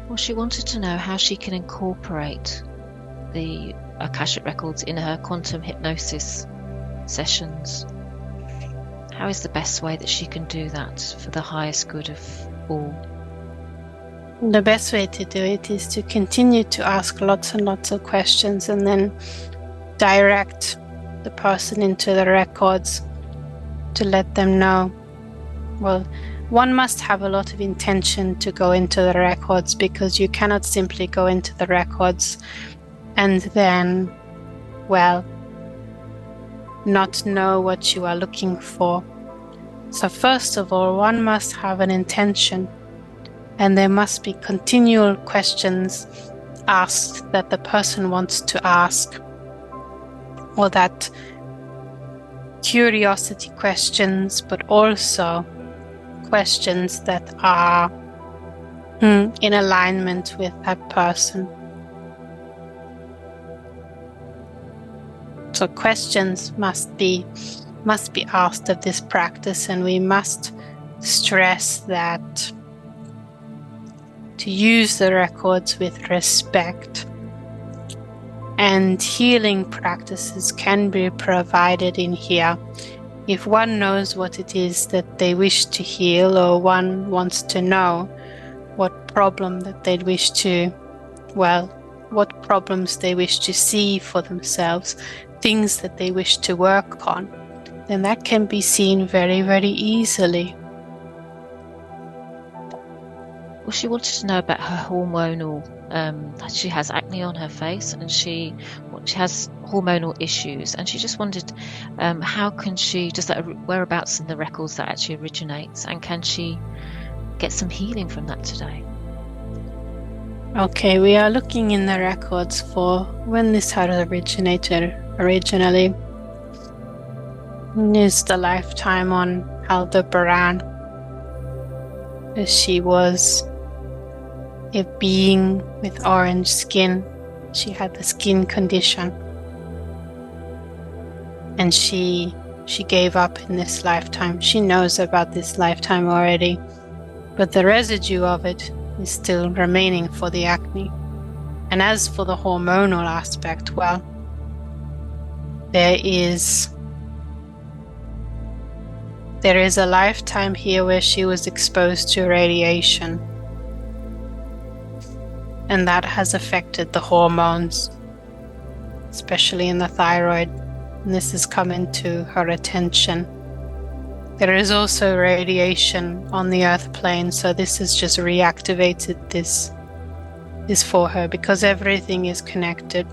Well, she wanted to know how she can incorporate the Akashic Records in her quantum hypnosis sessions. How is the best way that she can do that for the highest good of all? The best way to do it is to continue to ask lots and lots of questions and then direct the person into the records to let them know. Well, one must have a lot of intention to go into the records, because you cannot simply go into the records and then, well, not know what you are looking for. So first of all, one must have an intention. And there must be continual questions asked that the person wants to ask, or that curiosity questions, but also questions that are in alignment with that person. So questions must be asked of this practice, and we must stress that to use the records with respect. And healing practices can be provided in here. If one knows what it is that they wish to heal, or one wants to know what problem that they wish to, what problems they wish to see for themselves, things that they wish to work on, then that can be seen very, very easily. Well, she wanted to know about her hormonal, she has acne on her face, and she has hormonal issues, and she just wondered how can she, just that whereabouts in the records that actually originates, and can she get some healing from that today? Okay, we are looking in the records for when this had originated originally. Is the lifetime on Aldebaran. She was a being with orange skin. She had the skin condition. And she gave up in this lifetime. She knows about this lifetime already, but the residue of it is still remaining for the acne. And as for the hormonal aspect, well, there is a lifetime here where she was exposed to radiation, and that has affected the hormones. especially in the thyroid. And this has come into her attention. There is also radiation on the earth plane, so this has just reactivated this for her, because everything is connected.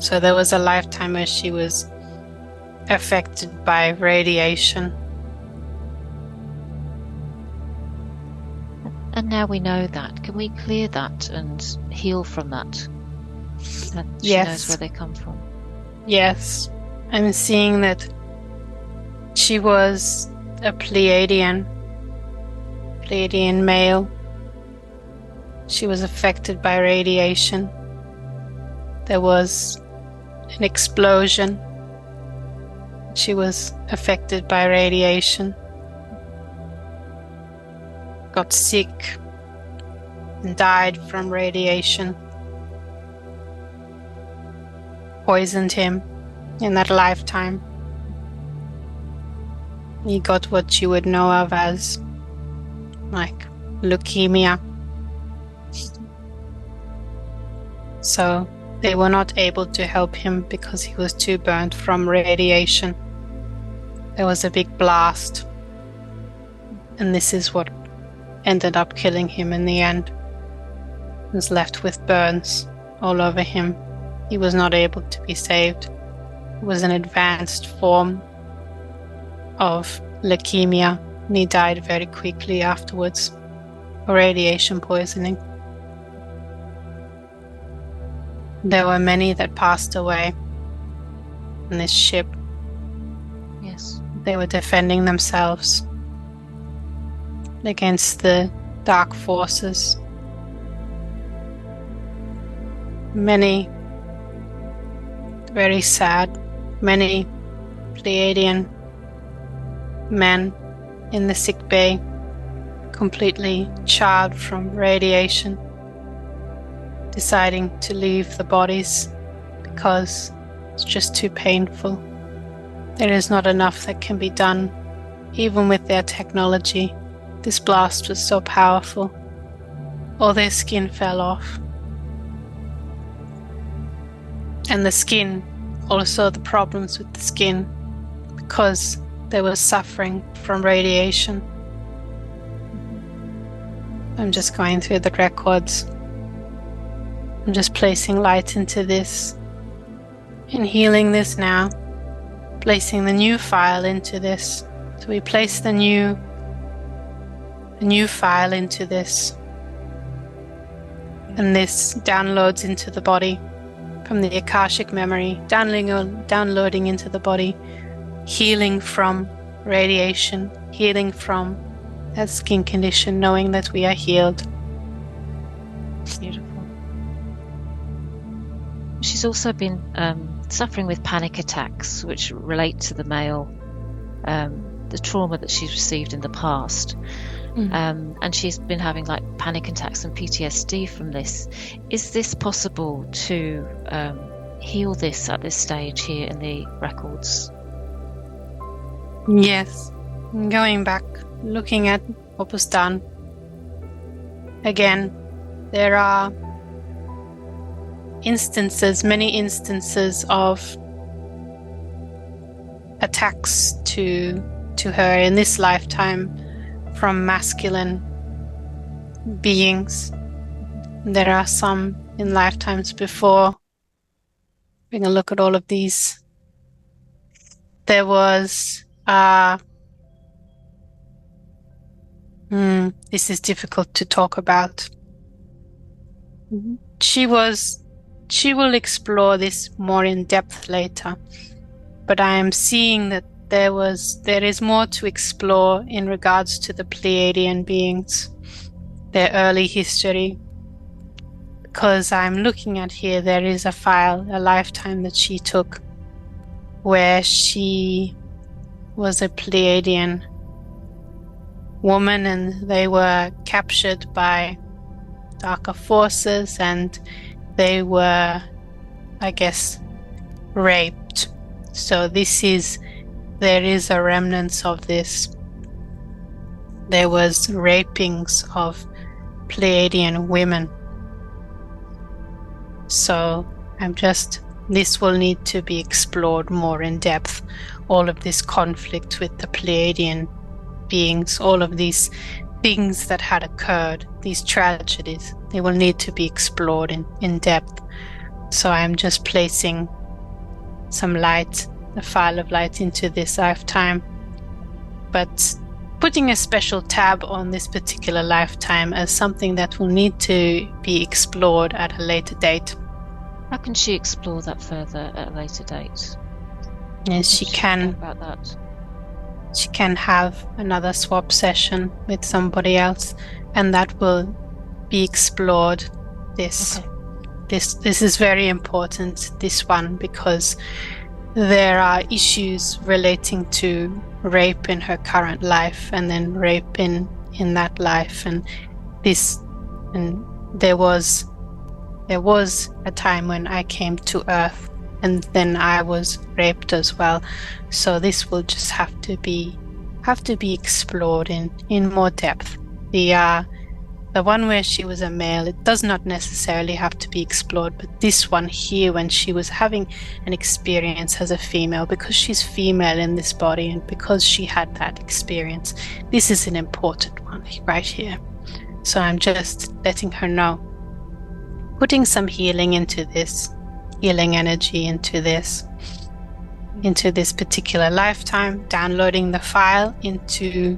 So there was a lifetime where she was affected by radiation. And now we know that. Can we clear that and heal from that? That she knows where they come from. Yes. I'm seeing that she was a Pleiadian male. She was affected by radiation. There was an explosion. She was affected by radiation. Got sick and died from radiation. Poisoned him in that lifetime. He got what you would know of as like leukemia. So they were not able to help him because he was too burnt from radiation. There was a big blast, and this is what ended up killing him in the end. He was left with burns all over him. He was not able to be saved. It was an advanced form of leukemia, and he died very quickly afterwards of radiation poisoning. There were many that passed away on this ship. Yes. They were defending themselves against the dark forces. Many, very sad, many Pleiadian men in the sick bay, completely charred from radiation, deciding to leave the bodies because it's just too painful. There is not enough that can be done, even with their technology. This blast was so powerful. All their skin fell off. And the skin, also the problems with the skin, because they were suffering from radiation. I'm just going through the records. I'm just placing light into this and healing this now. Placing the new file into this. So we place the new file into this. And this downloads into the body from the Akashic memory, downloading into the body, healing from radiation, healing from that skin condition, knowing that we are healed. Beautiful. She's also been suffering with panic attacks, which relate to the male, the trauma that she's received in the past. And she's been having like panic attacks and PTSD from this. Is this possible to heal this at this stage here in the records? Yes. Going back, looking at what was done. Again, there are many instances of attacks to her in this lifetime from masculine beings. There are some in lifetimes before. We're going to look at all of these. There was this is difficult to talk about. She will explore this more in depth later, but I am seeing that there is more to explore in regards to the Pleiadian beings, their early history, because I'm looking at here, there is a file, a lifetime that she took, where she was a Pleiadian woman and they were captured by darker forces and they were, I guess, raped. So there is a remnants of this. There was rapings of Pleiadian women. So This will need to be explored more in depth. All of this conflict with the Pleiadian beings, all of these things that had occurred, these tragedies, they will need to be explored in depth. So I'm just placing some light, a file of light into this lifetime, but putting a special tab on this particular lifetime as something that will need to be explored at a later date. How can she explore that further at a later date? Yes, she can. About that. She can have another swap session with somebody else, and that will be explored. This is very important, this one, because there are issues relating to rape in her current life, and then rape in that life, and there was a time when I came to Earth, and then I was raped as well. So this will just have to be explored in more depth. The one where she was a male, it does not necessarily have to be explored, but this one here, when she was having an experience as a female, because she's female in this body and because she had that experience, this is an important one right here. So I'm just letting her know, putting some healing into this, healing energy into this particular lifetime, downloading the file into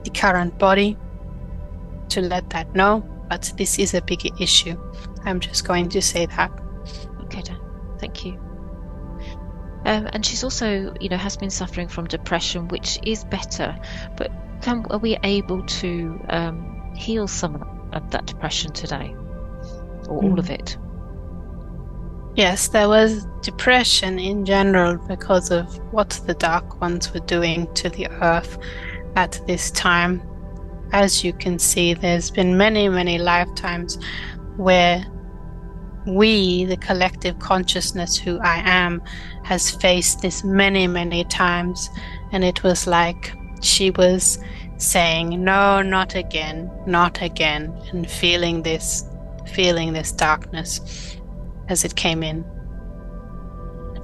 the current body to let that know. But this is a bigger issue. I'm just going to say that. Okay, Dan. Thank you. And she's also, has been suffering from depression, which is better. But are we able to heal some of that depression today, or all of it? Yes, there was depression in general because of what the Dark Ones were doing to the Earth at this time. As you can see, there's been many, many lifetimes where we, the collective consciousness who I am, has faced this many, many times. And it was like she was saying, no, not again, and feeling this darkness as it came in.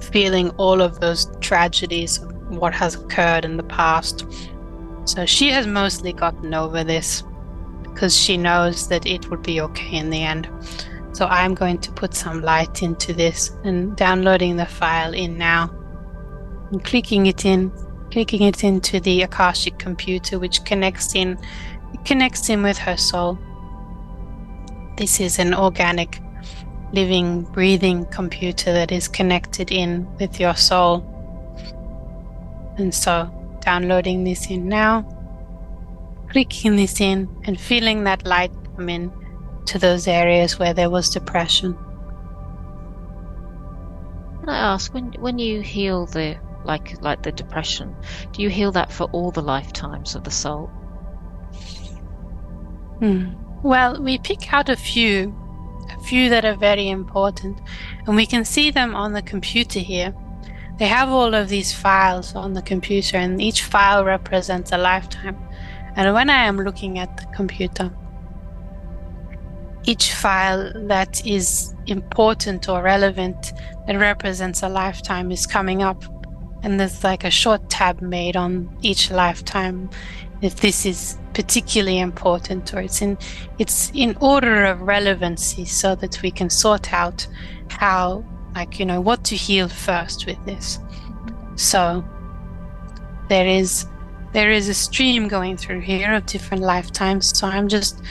Feeling all of those tragedies of what has occurred in the past. So she has mostly gotten over this because she knows that it will be okay in the end. So I'm going to put some light into this and downloading the file in now and clicking it into the Akashic computer, which connects in with her soul. This is an organic, living, breathing computer that is connected in with your soul. And so downloading this in now, clicking this in and feeling that light come in to those areas where there was depression. Can I ask, when you heal the like the depression, do you heal that for all the lifetimes of the soul? Well, we pick out a few that are very important, and we can see them on the computer here. They have all of these files on the computer, and each file represents a lifetime. And when I am looking at the computer, each file that is important or relevant that represents a lifetime is coming up. And there's like a short tab made on each lifetime if this is particularly important, or it's in order of relevancy, so that we can sort out how, what to heal first with this. So there is a stream going through here of different lifetimes. So I'm just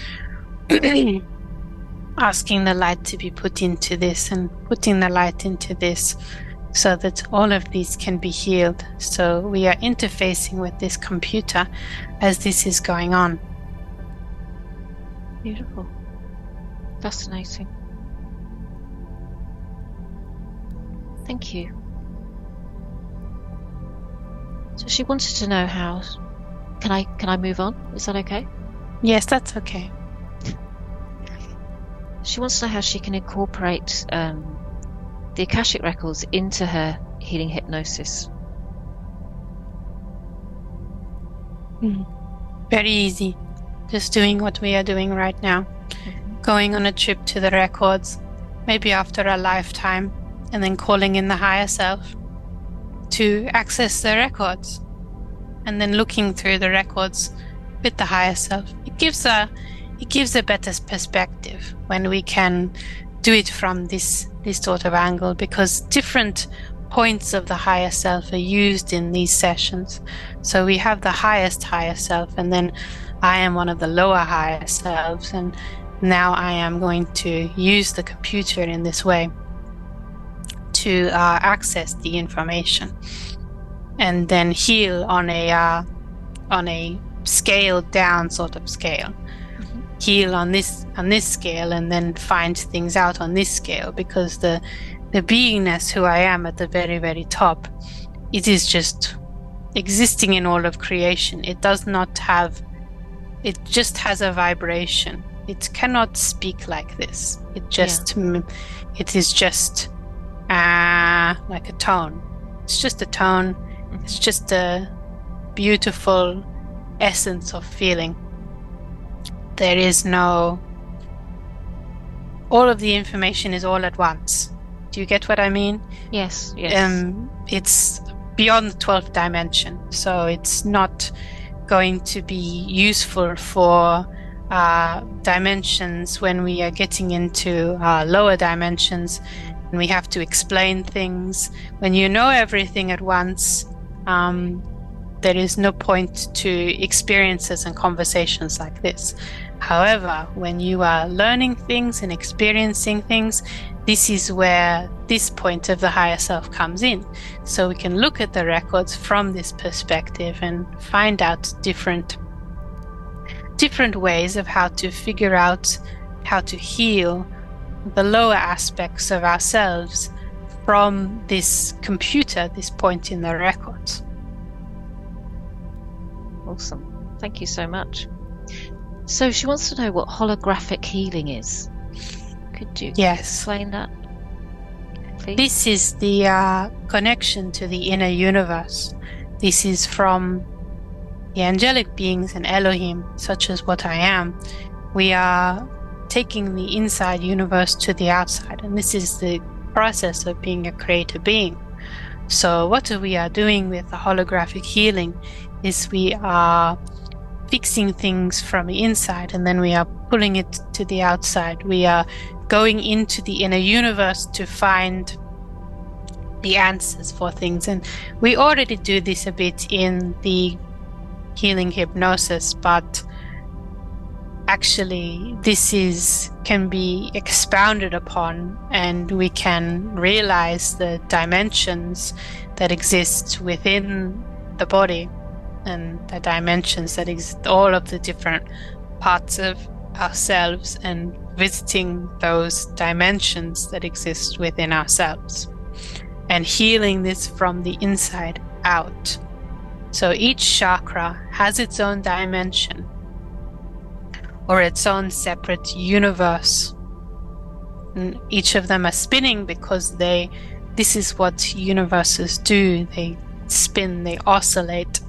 asking the light to be put into this and putting the light into this so that all of these can be healed. So we are interfacing with this computer as this is going on. Beautiful. Fascinating. Thank you. So she wanted to know how. Can I move on? Is that okay? Yes, that's okay. She wants to know how she can incorporate the Akashic Records into her healing hypnosis. Very easy. Just doing what we are doing right now. Going on a trip to the records, maybe after a lifetime, and then calling in the higher self to access the records, and then looking through the records with the higher self. It gives a better perspective when we can do it from this sort of angle, because different points of the higher self are used in these sessions. So we have the highest higher self, and then I am one of the lower higher selves, and now I am going to use the computer in this way to access the information, and then heal on a scaled down sort of scale. Heal on this scale, and then find things out on this scale, because the beingness who I am at the very, very top, it is just existing in all of creation. It just has a vibration. It cannot speak like this. It is just like a tone. It's just a tone. It's just a beautiful essence of feeling. There is no, all of the information is all at once. Do you get what I mean? Yes. It's beyond the 12th dimension, so it's not going to be useful for dimensions when we are getting into lower dimensions, and we have to explain things. When you know everything at once, there is no point to experiences and conversations like this. However, when you are learning things and experiencing things, this is where this point of the higher self comes in. So we can look at the records from this perspective and find out different ways of how to figure out how to heal the lower aspects of ourselves from this computer, this point in the records. Awesome. Thank you so much. So she wants to know what holographic healing is. Could you explain that, please? This is the connection to the inner universe. This is from the angelic beings and Elohim, such as what I am. We are taking the inside universe to the outside, and this is the process of being a creator being. So what we are doing with the holographic healing is we are fixing things from the inside, and then we are pulling it to the outside. We are going into the inner universe to find the answers for things. And we already do this a bit in the healing hypnosis, but actually this can be expounded upon, and we can realize the dimensions that exist within the body, and the dimensions that exist, all of the different parts of ourselves, and visiting those dimensions that exist within ourselves and healing this from the inside out. So each chakra has its own dimension or its own separate universe, and each of them are spinning because this is what universes do. They spin, they oscillate.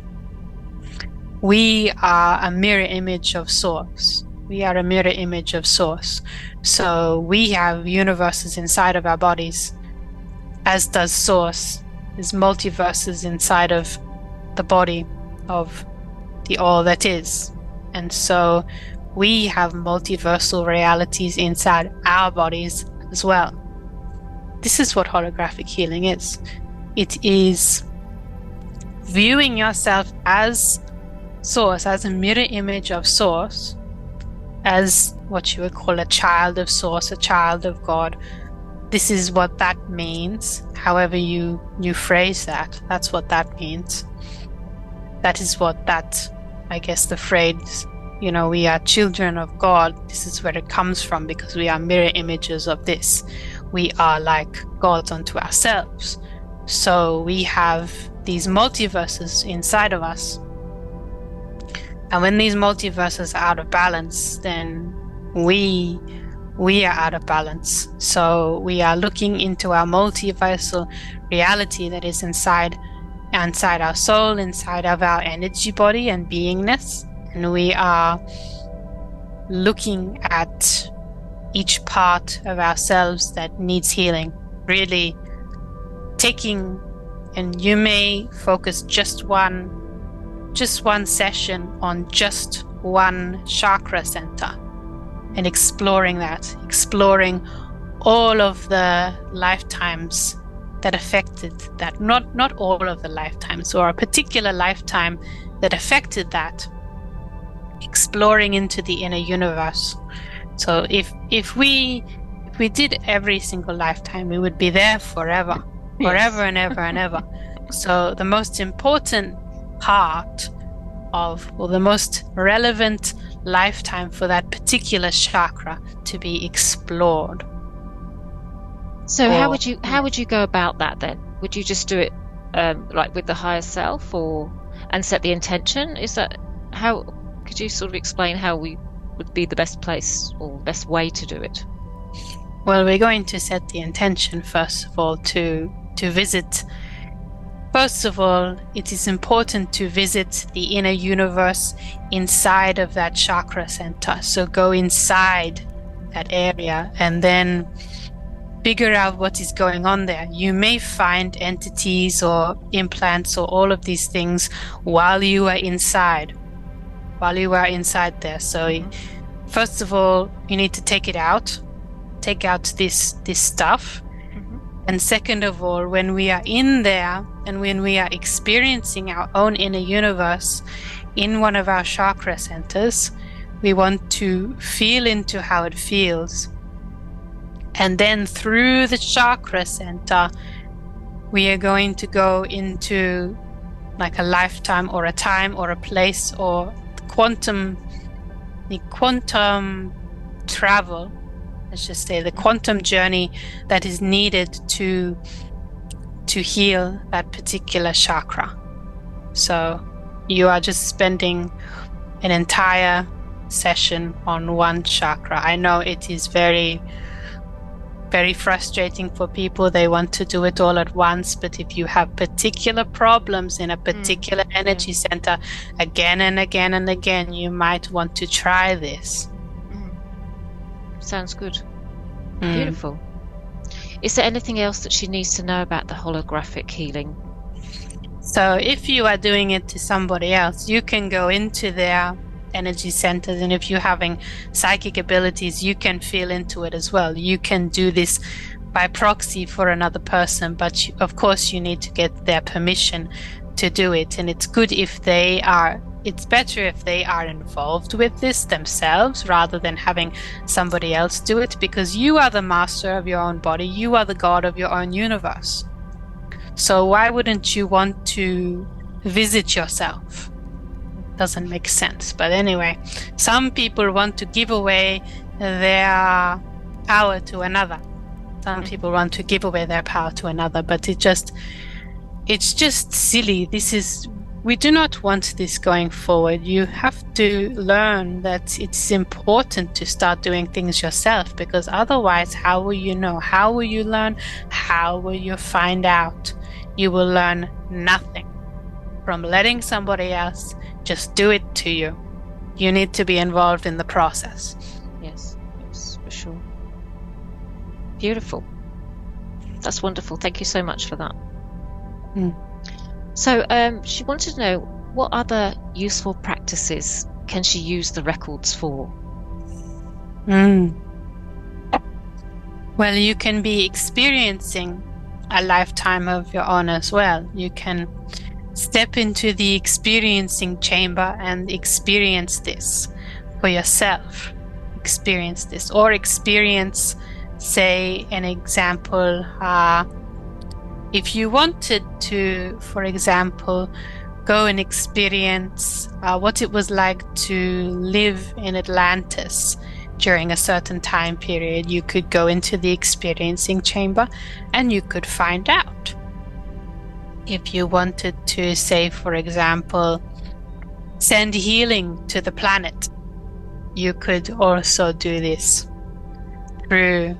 We are a mirror image of Source. We are a mirror image of Source. So we have universes inside of our bodies, as does Source. There's multiverses inside of the body of the all that is. And so we have multiversal realities inside our bodies as well. This is what holographic healing is. It is viewing yourself as Source, as a mirror image of Source, as what you would call a child of Source, a child of God. This is what that means. However you phrase that, that's what that means. That is what I guess the phrase, we are children of God, this is where it comes from, because we are mirror images of this. We are like gods unto ourselves. So we have these multiverses inside of us. And when these multiverses are out of balance, then we are out of balance. So we are looking into our multiversal reality that is inside our soul, inside of our energy body and beingness. And we are looking at each part of ourselves that needs healing. Really taking, and you may focus just one session on just one chakra center and exploring all of the lifetimes that affected that, not all of the lifetimes, or a particular lifetime that affected that, exploring into the inner universe. So if we did every single lifetime, we would be there forever. Yes. Forever and ever and ever. So the most important part of, or the most relevant lifetime for that particular chakra to be explored. So how would you go about that then? Would you just do it like with the higher self, and set the intention? Is that how? Could you sort of explain how we would be the best place or best way to do it? Well, we're going to set the intention first of all to visit. First of all, it is important to visit the inner universe inside of that chakra center. So go inside that area and then figure out what is going on there. You may find entities or implants or all of these things while you are inside there. So first of all, you need to take out this stuff. And second of all, when we are in there and when we are experiencing our own inner universe in one of our chakra centers, we want to feel into how it feels. And then through the chakra center, we are going to go into like a lifetime or a time or a place or the quantum travel, let's just say the quantum journey that is needed to heal that particular chakra. So you are just spending an entire session on one chakra. I know it is very, very frustrating for people. They want to do it all at once, but if you have particular problems in a particular energy center again and again and again, you might want to try this. Sounds good. Beautiful. Is there anything else that she needs to know about the holographic healing? So if you are doing it to somebody else, you can go into their energy centers, and if you're having psychic abilities, you can feel into it as well. You can do this by proxy for another person, but of course you need to get their permission to do it. And it's better if they are involved with this themselves rather than having somebody else do it, because you are the master of your own body. You are the god of your own universe. So why wouldn't you want to visit yourself? Doesn't make sense. But anyway, some people want to give away their power to another. Some people want to give away their power to another, but it's just silly. We do not want this going forward. You have to learn that it's important to start doing things yourself, because otherwise, how will you know? How will you learn? How will you find out? You will learn nothing from letting somebody else just do it to you. You need to be involved in the process. Yes, for sure. Beautiful. That's wonderful. Thank you so much for that. So she wanted to know, what other useful practices can she use the records for? Well, you can be experiencing a lifetime of your own as well. You can step into the experiencing chamber and experience this for yourself. Experience this, or experience, say, an example, if you wanted to, for example, go and experience what it was like to live in Atlantis during a certain time period, you could go into the experiencing chamber and you could find out. If you wanted to, say, for example, send healing to the planet, you could also do this. Through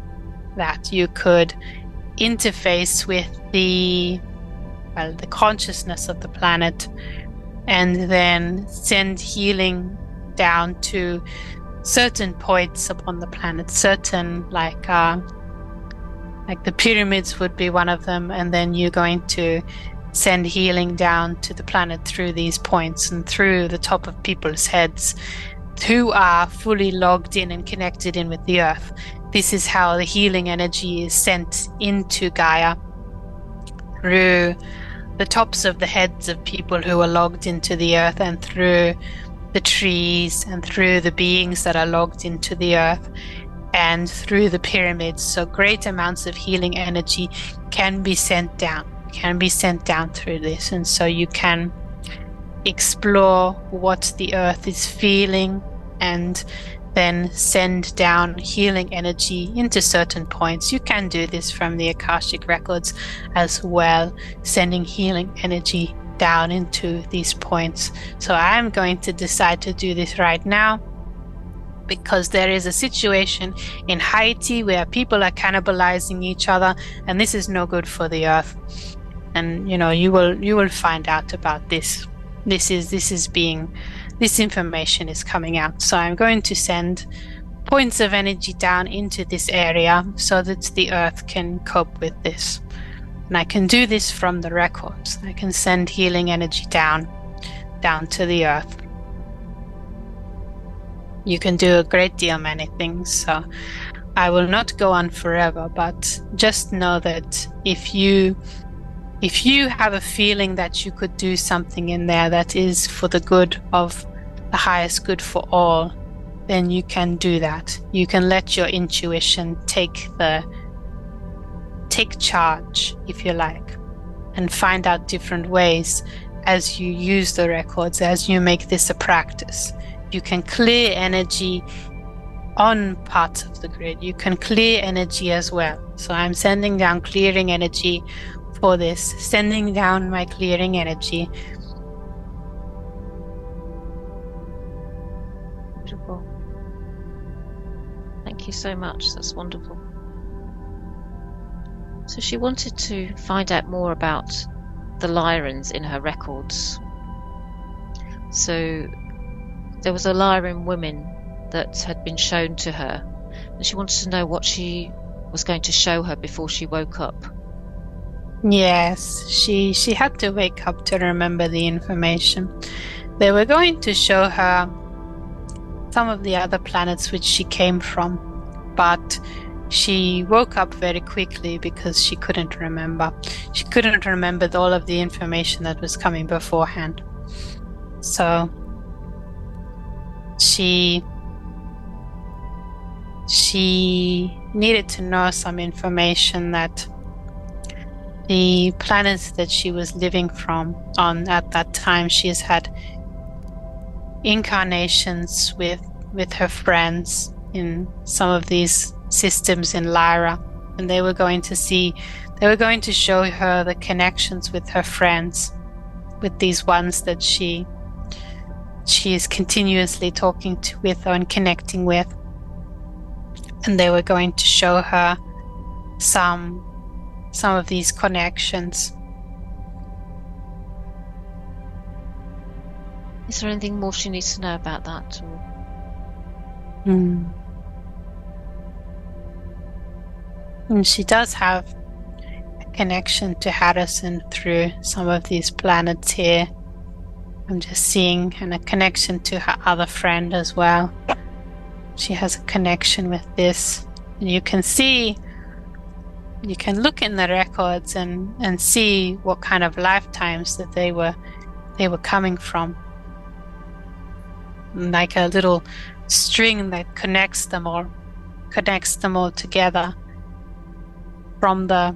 that, you could interface with the consciousness of the planet and then send healing down to certain points upon the planet, certain like the pyramids would be one of them, and then you're going to send healing down to the planet through these points and through the top of people's heads who are fully logged in and connected in with the earth. This is how the healing energy is sent into Gaia, through the tops of the heads of people who are logged into the earth, and through the trees, and through the beings that are logged into the earth, and through the pyramids. So great amounts of healing energy can be sent down through this. And so you can explore what the earth is feeling and then send down healing energy into certain points. You can do this from the Akashic Records as well, sending healing energy down into these points. So I'm going to decide to do this right now, because there is a situation in Haiti where people are cannibalizing each other, and this is no good for the earth. And you will find out about this. This information is coming out. So I'm going to send points of energy down into this area so that the earth can cope with this. And I can do this from the records. I can send healing energy down to the earth. You can do a great deal many things. So I will not go on forever, but just know that if you have a feeling that you could do something in there that is for the good of the highest good for all, then you can do that. You can let your intuition take charge, if you like, and find out different ways as you use the records, as you make this a practice. You can clear energy on parts of the grid. You can clear energy as well. So I'm sending down clearing energy for this, sending down my clearing energy. Beautiful. Thank you so much. That's wonderful. So she wanted to find out more about the Lyrans in her records. So there was a Lyran woman that had been shown to her, and she wanted to know what she was going to show her before she woke up. Yes, she had to wake up to remember the information. They were going to show her some of the other planets which she came from, but she woke up very quickly because she couldn't remember. She couldn't remember all of the information that was coming beforehand. So she needed to know some information that the planets that she was living on at that time, she has had incarnations with her friends in some of these systems in Lyra, and they were going to show her the connections with her friends, with these ones that she is continuously talking with and connecting with. And they were going to show her some of these connections. Is there anything more she needs to know about that? And she does have a connection to Harrison through some of these planets here. I'm just seeing, and a connection to her other friend as well. She has a connection with this. And you can look in the records and see what kind of lifetimes that they were coming from. Like a little string that connects them all together from the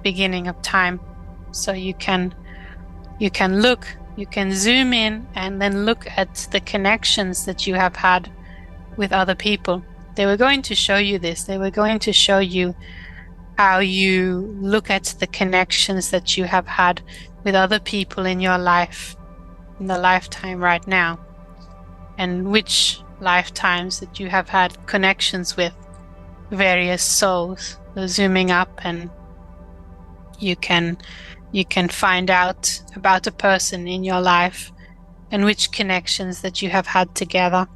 beginning of time. So you can look, you can zoom in and then look at the connections that you have had with other people. They were going to show you this. They were going to show you how you look at the connections that you have had with other people in your life, in the lifetime right now, and which lifetimes that you have had connections with various souls. So zooming up, and you can find out about a person in your life and which connections that you have had together,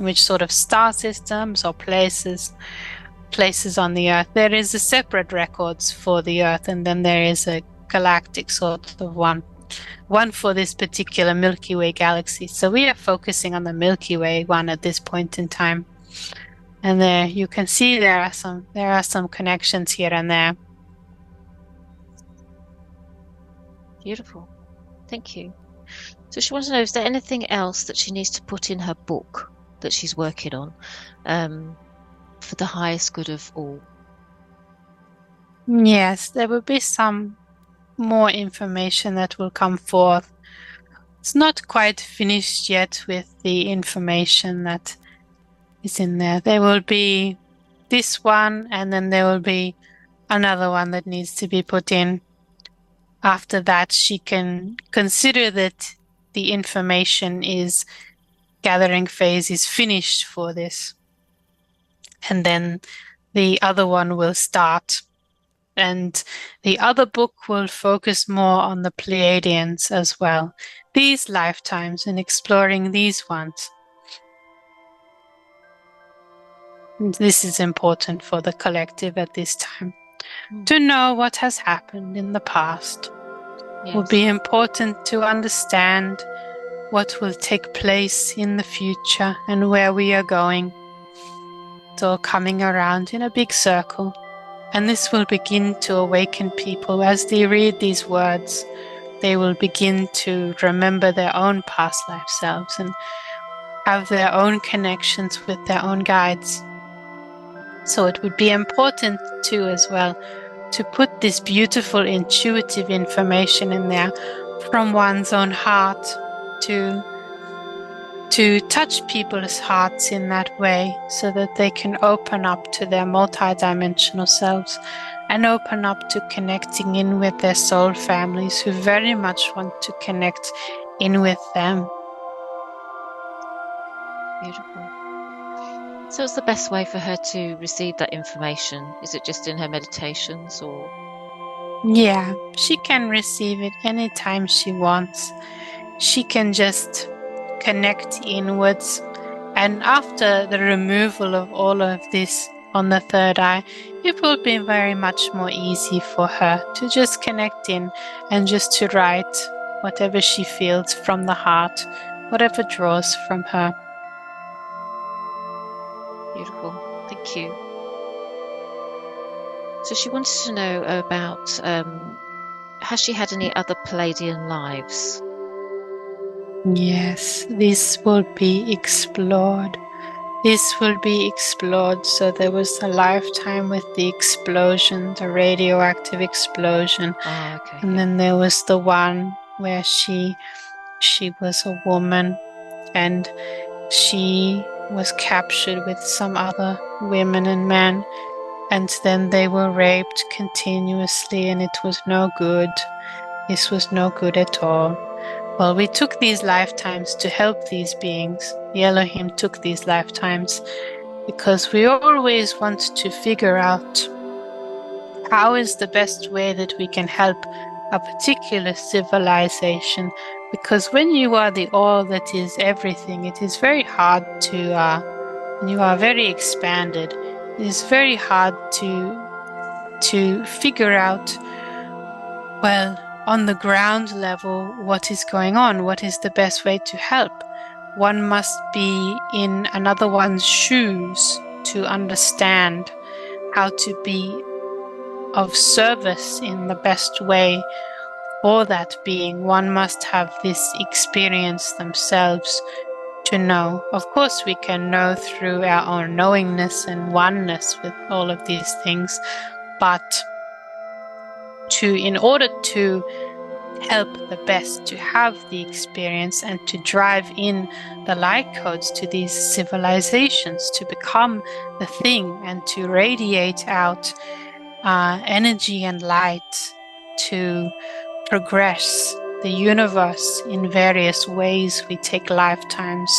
which sort of star systems or places on the Earth. There is a separate records for the Earth, and then there is a galactic sort of one for this particular Milky Way galaxy. So we are focusing on the Milky Way one at this point in time. And there you can see there are some connections here and there. Beautiful. Thank you. So she wants to know, is there anything else that she needs to put in her book that she's working on for the highest good of all? Yes, there will be some more information that will come forth. It's not quite finished yet with the information that is in there. There will be this one, and then there will be another one that needs to be put in. After that, she can consider that the information is gathering phase is finished for this. And then the other one will start. And the other book will focus more on the Pleiadians as well, these lifetimes, and exploring these ones. And this is important for the collective at this time. To know what has happened in the past. Yes. Will be important to understand what will take place in the future and where we are going. It's all coming around in a big circle. And this will begin to awaken people as they read these words. They will begin to remember their own past life selves and have their own connections with their own guides. So it would be important too as well to put this beautiful intuitive information in there from one's own heart to touch people's hearts in that way so that they can open up to their multidimensional selves and open up to connecting in with their soul families who very much want to connect in with them. Beautiful. So what's the best way for her to receive that information? Is it just in her meditations or? Yeah, she can receive it anytime she wants. She can just connect inwards, and after the removal of all of this on the third eye, it will be very much more easy for her to just connect in and just to write whatever she feels from the heart, whatever draws from her. Beautiful. Thank you. So she wanted to know about, has she had any other Pleiadian lives? Yes, this will be explored. This will be explored. So there was a lifetime with the explosion, the radioactive explosion. Oh, okay. And then there was the one where she was a woman and she was captured with some other women and men. And then they were raped continuously, and it was no good. This was no good at all. Well, we took these lifetimes to help these beings. The Elohim took these lifetimes because we always want to figure out how is the best way that we can help a particular civilization. Because when you are the all that is everything, it is very hard to, when you are very expanded, it is very hard to figure out, well, on the ground level, what is going on? What is the best way to help? One must be in another one's shoes to understand how to be of service in the best way for that being. One must have this experience themselves to know. Of course, we can know through our own knowingness and oneness with all of these things, but in order to help the best, to have the experience and to drive in the light codes to these civilizations, to become the thing and to radiate out energy and light, to progress the universe in various ways. We take lifetimes,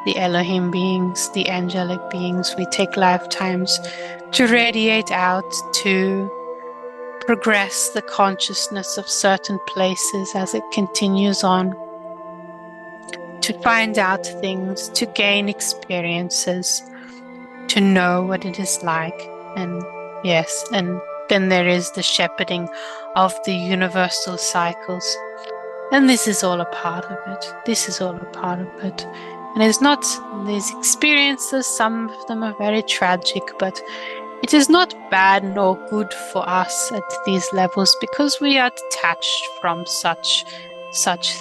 the Elohim beings, the angelic beings, we take lifetimes to radiate out, to progress the consciousness of certain places as it continues on, to find out things, to gain experiences, to know what it is like. And yes, and then there is the shepherding of the universal cycles. And this is all a part of it. This is all a part of it. And it's not these experiences, some of them are very tragic, but it is not bad nor good for us at these levels because we are detached from such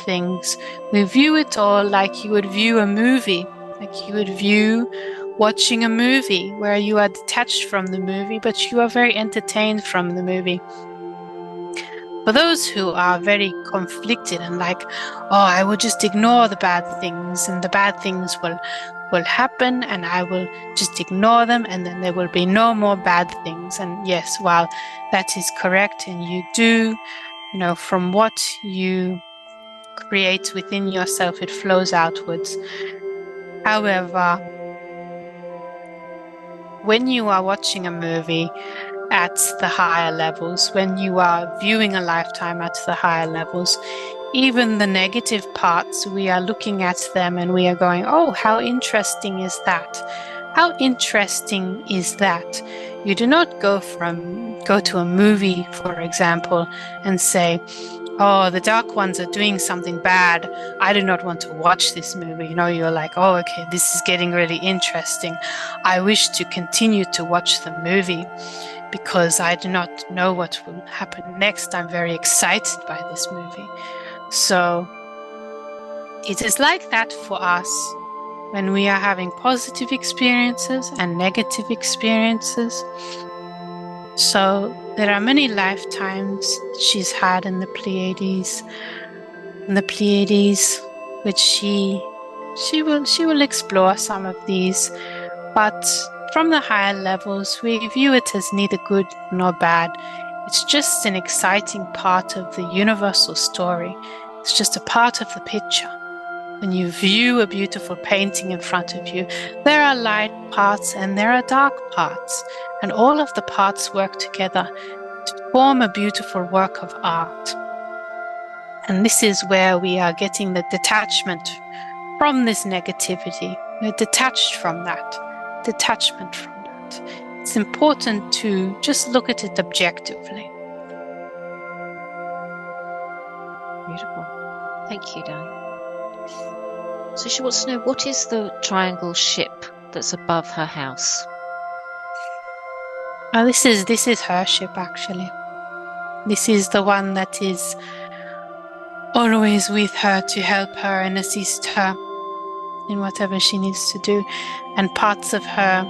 things. We view it all like you would view a movie, like you would view watching a movie where you are detached from the movie, but you are very entertained from the movie. For those who are very conflicted and like, oh, I will just ignore the bad things and the bad things will happen and I will just ignore them and then there will be no more bad things. And yes, while that is correct and you do, from what you create within yourself, it flows outwards. However, when you are watching a movie at the higher levels, when you are viewing a lifetime at the higher levels, even the negative parts, we are looking at them and we are going, oh, how interesting is that? How interesting is that? You do not go to a movie, for example, and say, oh, the dark ones are doing something bad. I do not want to watch this movie. You're like, oh, okay, this is getting really interesting. I wish to continue to watch the movie because I do not know what will happen next. I'm very excited by this movie. So it is like that for us when we are having positive experiences and negative experiences. So there are many lifetimes she's had in the Pleiades, which she will explore some of these, but from the higher levels, we view it as neither good nor bad. It's just an exciting part of the universal story. It's just a part of the picture. When you view a beautiful painting in front of you, there are light parts and there are dark parts, and all of the parts work together to form a beautiful work of art. And this is where we are getting the detachment from this negativity. We're detached from that. Detachment from that. It's important to just look at it objectively. Beautiful. Thank you, Dan. So she wants to know, what is the triangle ship that's above her house? Oh, this is her ship, actually. This is the one that is always with her to help her and assist her in whatever she needs to do. And parts of her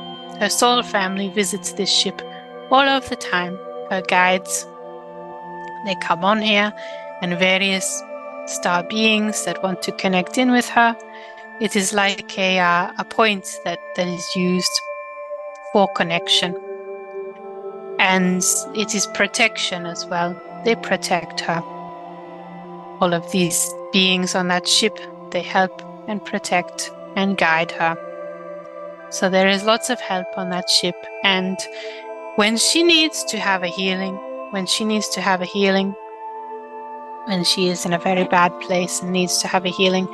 soul family visits this ship all of the time. Her guides, they come on here, and various star beings that want to connect in with her. It is like a point that is used for connection. And it is protection as well. They protect her. All of these beings on that ship, they help and protect and guide her. So there is lots of help on that ship. And when she needs to have a healing, when she is in a very bad place and needs to have a healing,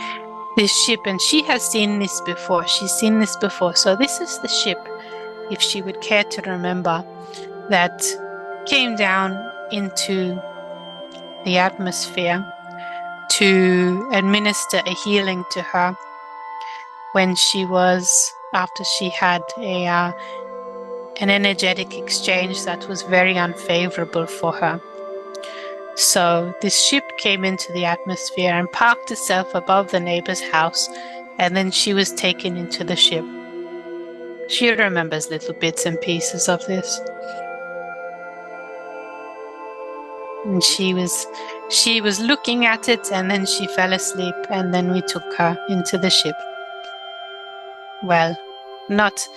this ship, and she has seen this before. She's seen this before. So this is the ship, if she would care to remember, that came down into the atmosphere to administer a healing to her when after she had an energetic exchange that was very unfavorable for her. So this ship came into the atmosphere and parked itself above the neighbor's house, and then she was taken into the ship. She remembers little bits and pieces of this. And she was looking at it, and then she fell asleep, and then we took her into the ship. Well, not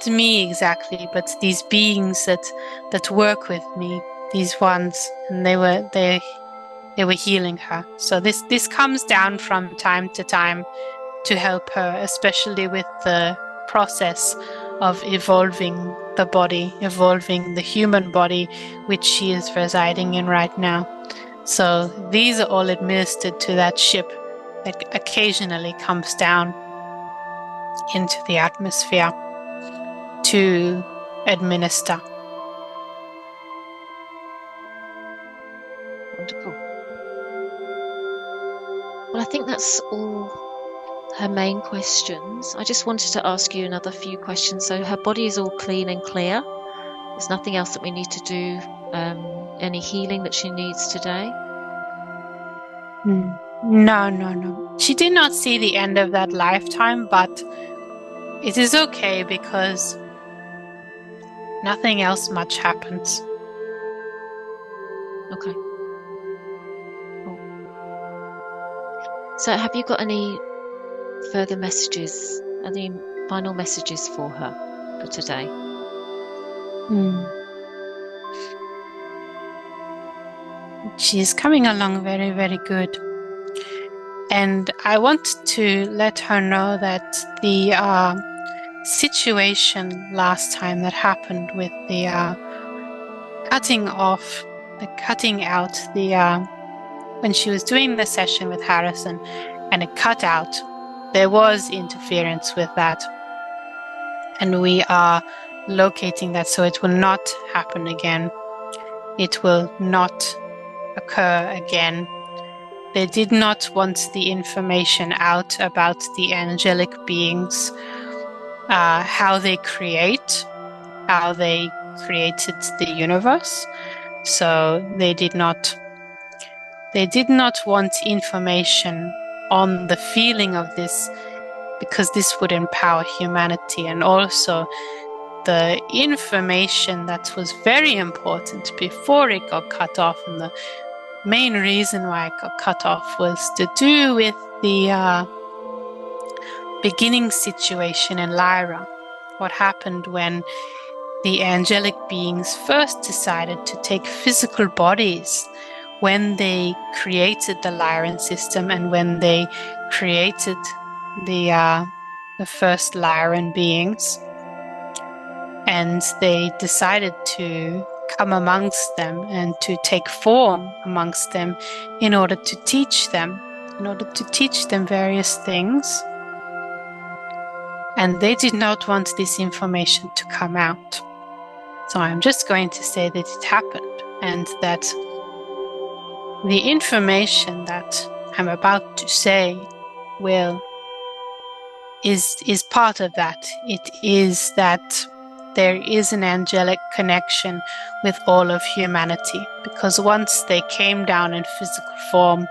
me exactly, but these beings that work with me, these ones, and they were healing her. So this comes down from time to time to help her, especially with the process of evolving the body, evolving the human body, which she is residing in right now. So these are all administered to that ship that occasionally comes down into the atmosphere to administer. Wonderful. Well, I think that's all her main questions. I just wanted to ask you another few questions. So her body is all clean and clear. There's nothing else that we need to do, any healing that she needs today? No. She did not see the end of that lifetime, but it is okay because nothing else much happens. Okay. Cool. So have you got any further messages, any final messages for her for today? She's coming along very, very good. And I want to let her know that the situation last time that happened with the cutting out the when she was doing the session with Harrison and it cut out, there was interference with that. And we are locating that so it will not happen again. It will not occur again. They did not want the information out about the angelic beings, how they created the universe. So they did not want information on the feeling of this, because this would empower humanity. And also the information that was very important before it got cut off, and the main reason why it got cut off was to do with the beginning situation in Lyra. What happened when the angelic beings first decided to take physical bodies, when they created the Lyran system and when they created the first Lyran beings, and they decided to come amongst them and to take form amongst them in order to teach them various things. And they did not want this information to come out. So I'm just going to say that it happened, and that the information that I'm about to say is part of that. It is that there is an angelic connection with all of humanity, because once they came down in physical form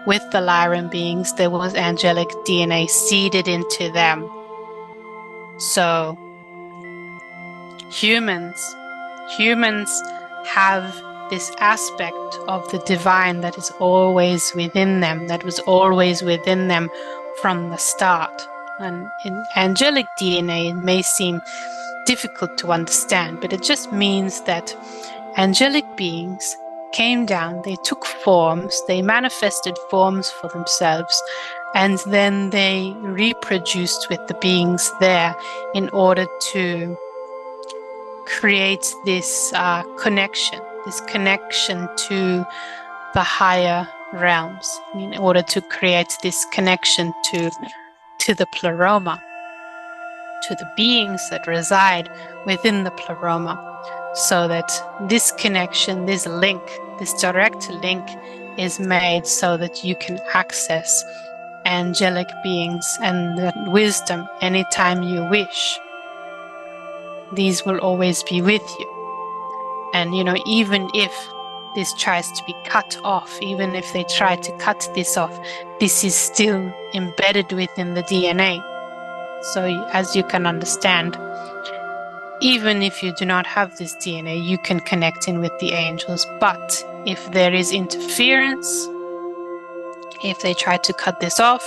with the Lyran beings, there was angelic DNA seeded into them. So humans have this aspect of the divine that is always within them, that was always within them from the start. And in angelic DNA, it may seem difficult to understand, but it just means that angelic beings came down, they took forms, they manifested forms for themselves, and then they reproduced with the beings there in order to create this connection to the higher realms, in order to create this connection to the pleroma, to the beings that reside within the pleroma, so that this connection, this link, this direct link is made so that you can access angelic beings and the wisdom anytime you wish. These will always be with you. And, even if this tries to be cut off, even if they try to cut this off, this is still embedded within the DNA. So as you can understand, even if you do not have this DNA, you can connect in with the angels. But if there is interference, if they try to cut this off,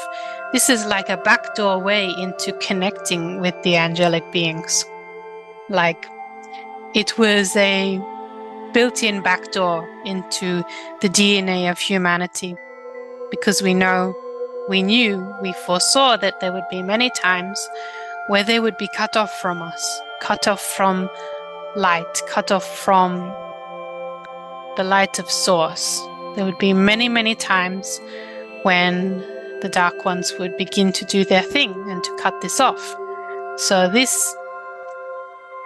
this is like a backdoor way into connecting with the angelic beings. Like it was a built-in backdoor into the DNA of humanity, because we foresaw that there would be many times where they would be cut off from us, cut off from light, cut off from the light of source. There would be many, many times when the Dark Ones would begin to do their thing and to cut this off. So this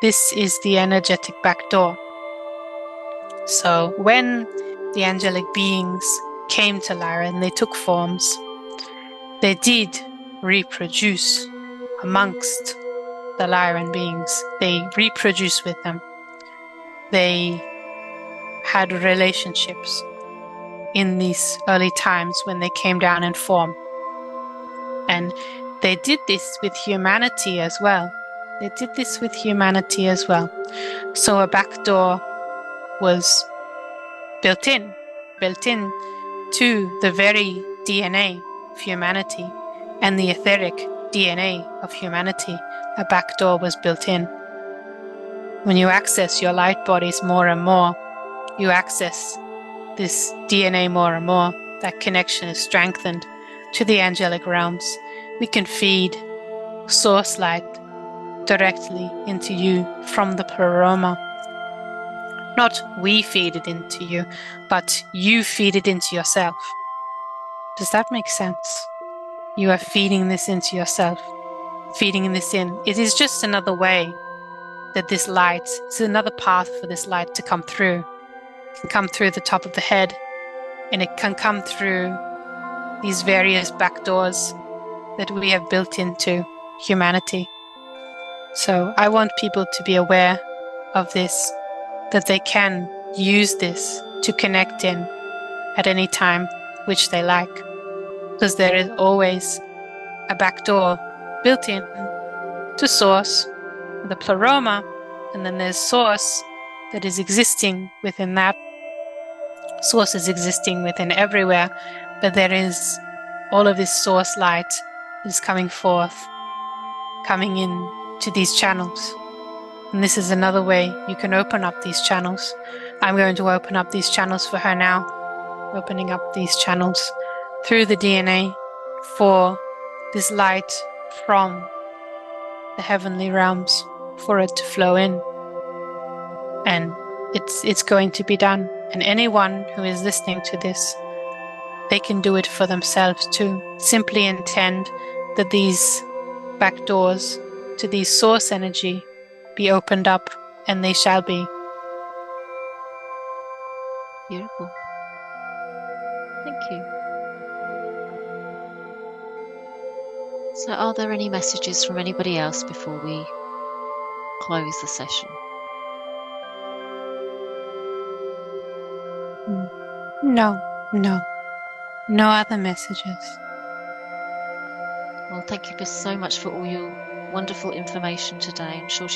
is the energetic back door. So when the angelic beings came to Lyra and they took forms, they did reproduce amongst the Lyran beings. They reproduced with them. They had relationships in these early times when they came down in form. And they did this with humanity as well. They did this with humanity as well. So a back door was built in to the very DNA of humanity and the etheric DNA of humanity. A back door was built in. When you access your light bodies more and more, you access this DNA more and more. That connection is strengthened to the angelic realms. We can feed source light directly into you from the pleroma. Not we feed it into you, but you feed it into yourself. Does that make sense? You are feeding this into yourself, feeding this in. It is just another way that this light, it's another path for this light to come through. It can come through the top of the head, and it can come through these various back doors that we have built into humanity. So I want people to be aware of this, that they can use this to connect in at any time which they like, because there is always a back door built in to source, the pleroma, and then there's source that is existing within that. Source is existing within everywhere, but there is all of this source light is coming forth, coming in to these channels. And this is another way you can open up these channels. I'm going to open up these channels for her now, opening up these channels through the DNA for this light from the heavenly realms, for it to flow in. And it's going to be done. And anyone who is listening to this, they can do it for themselves too. Simply intend that these back doors to these source energy be opened up, and they shall be. Beautiful. Thank you. So are there any messages from anybody else before we close the session? No other messages. Well, thank you so much for all your wonderful information today. I'm sure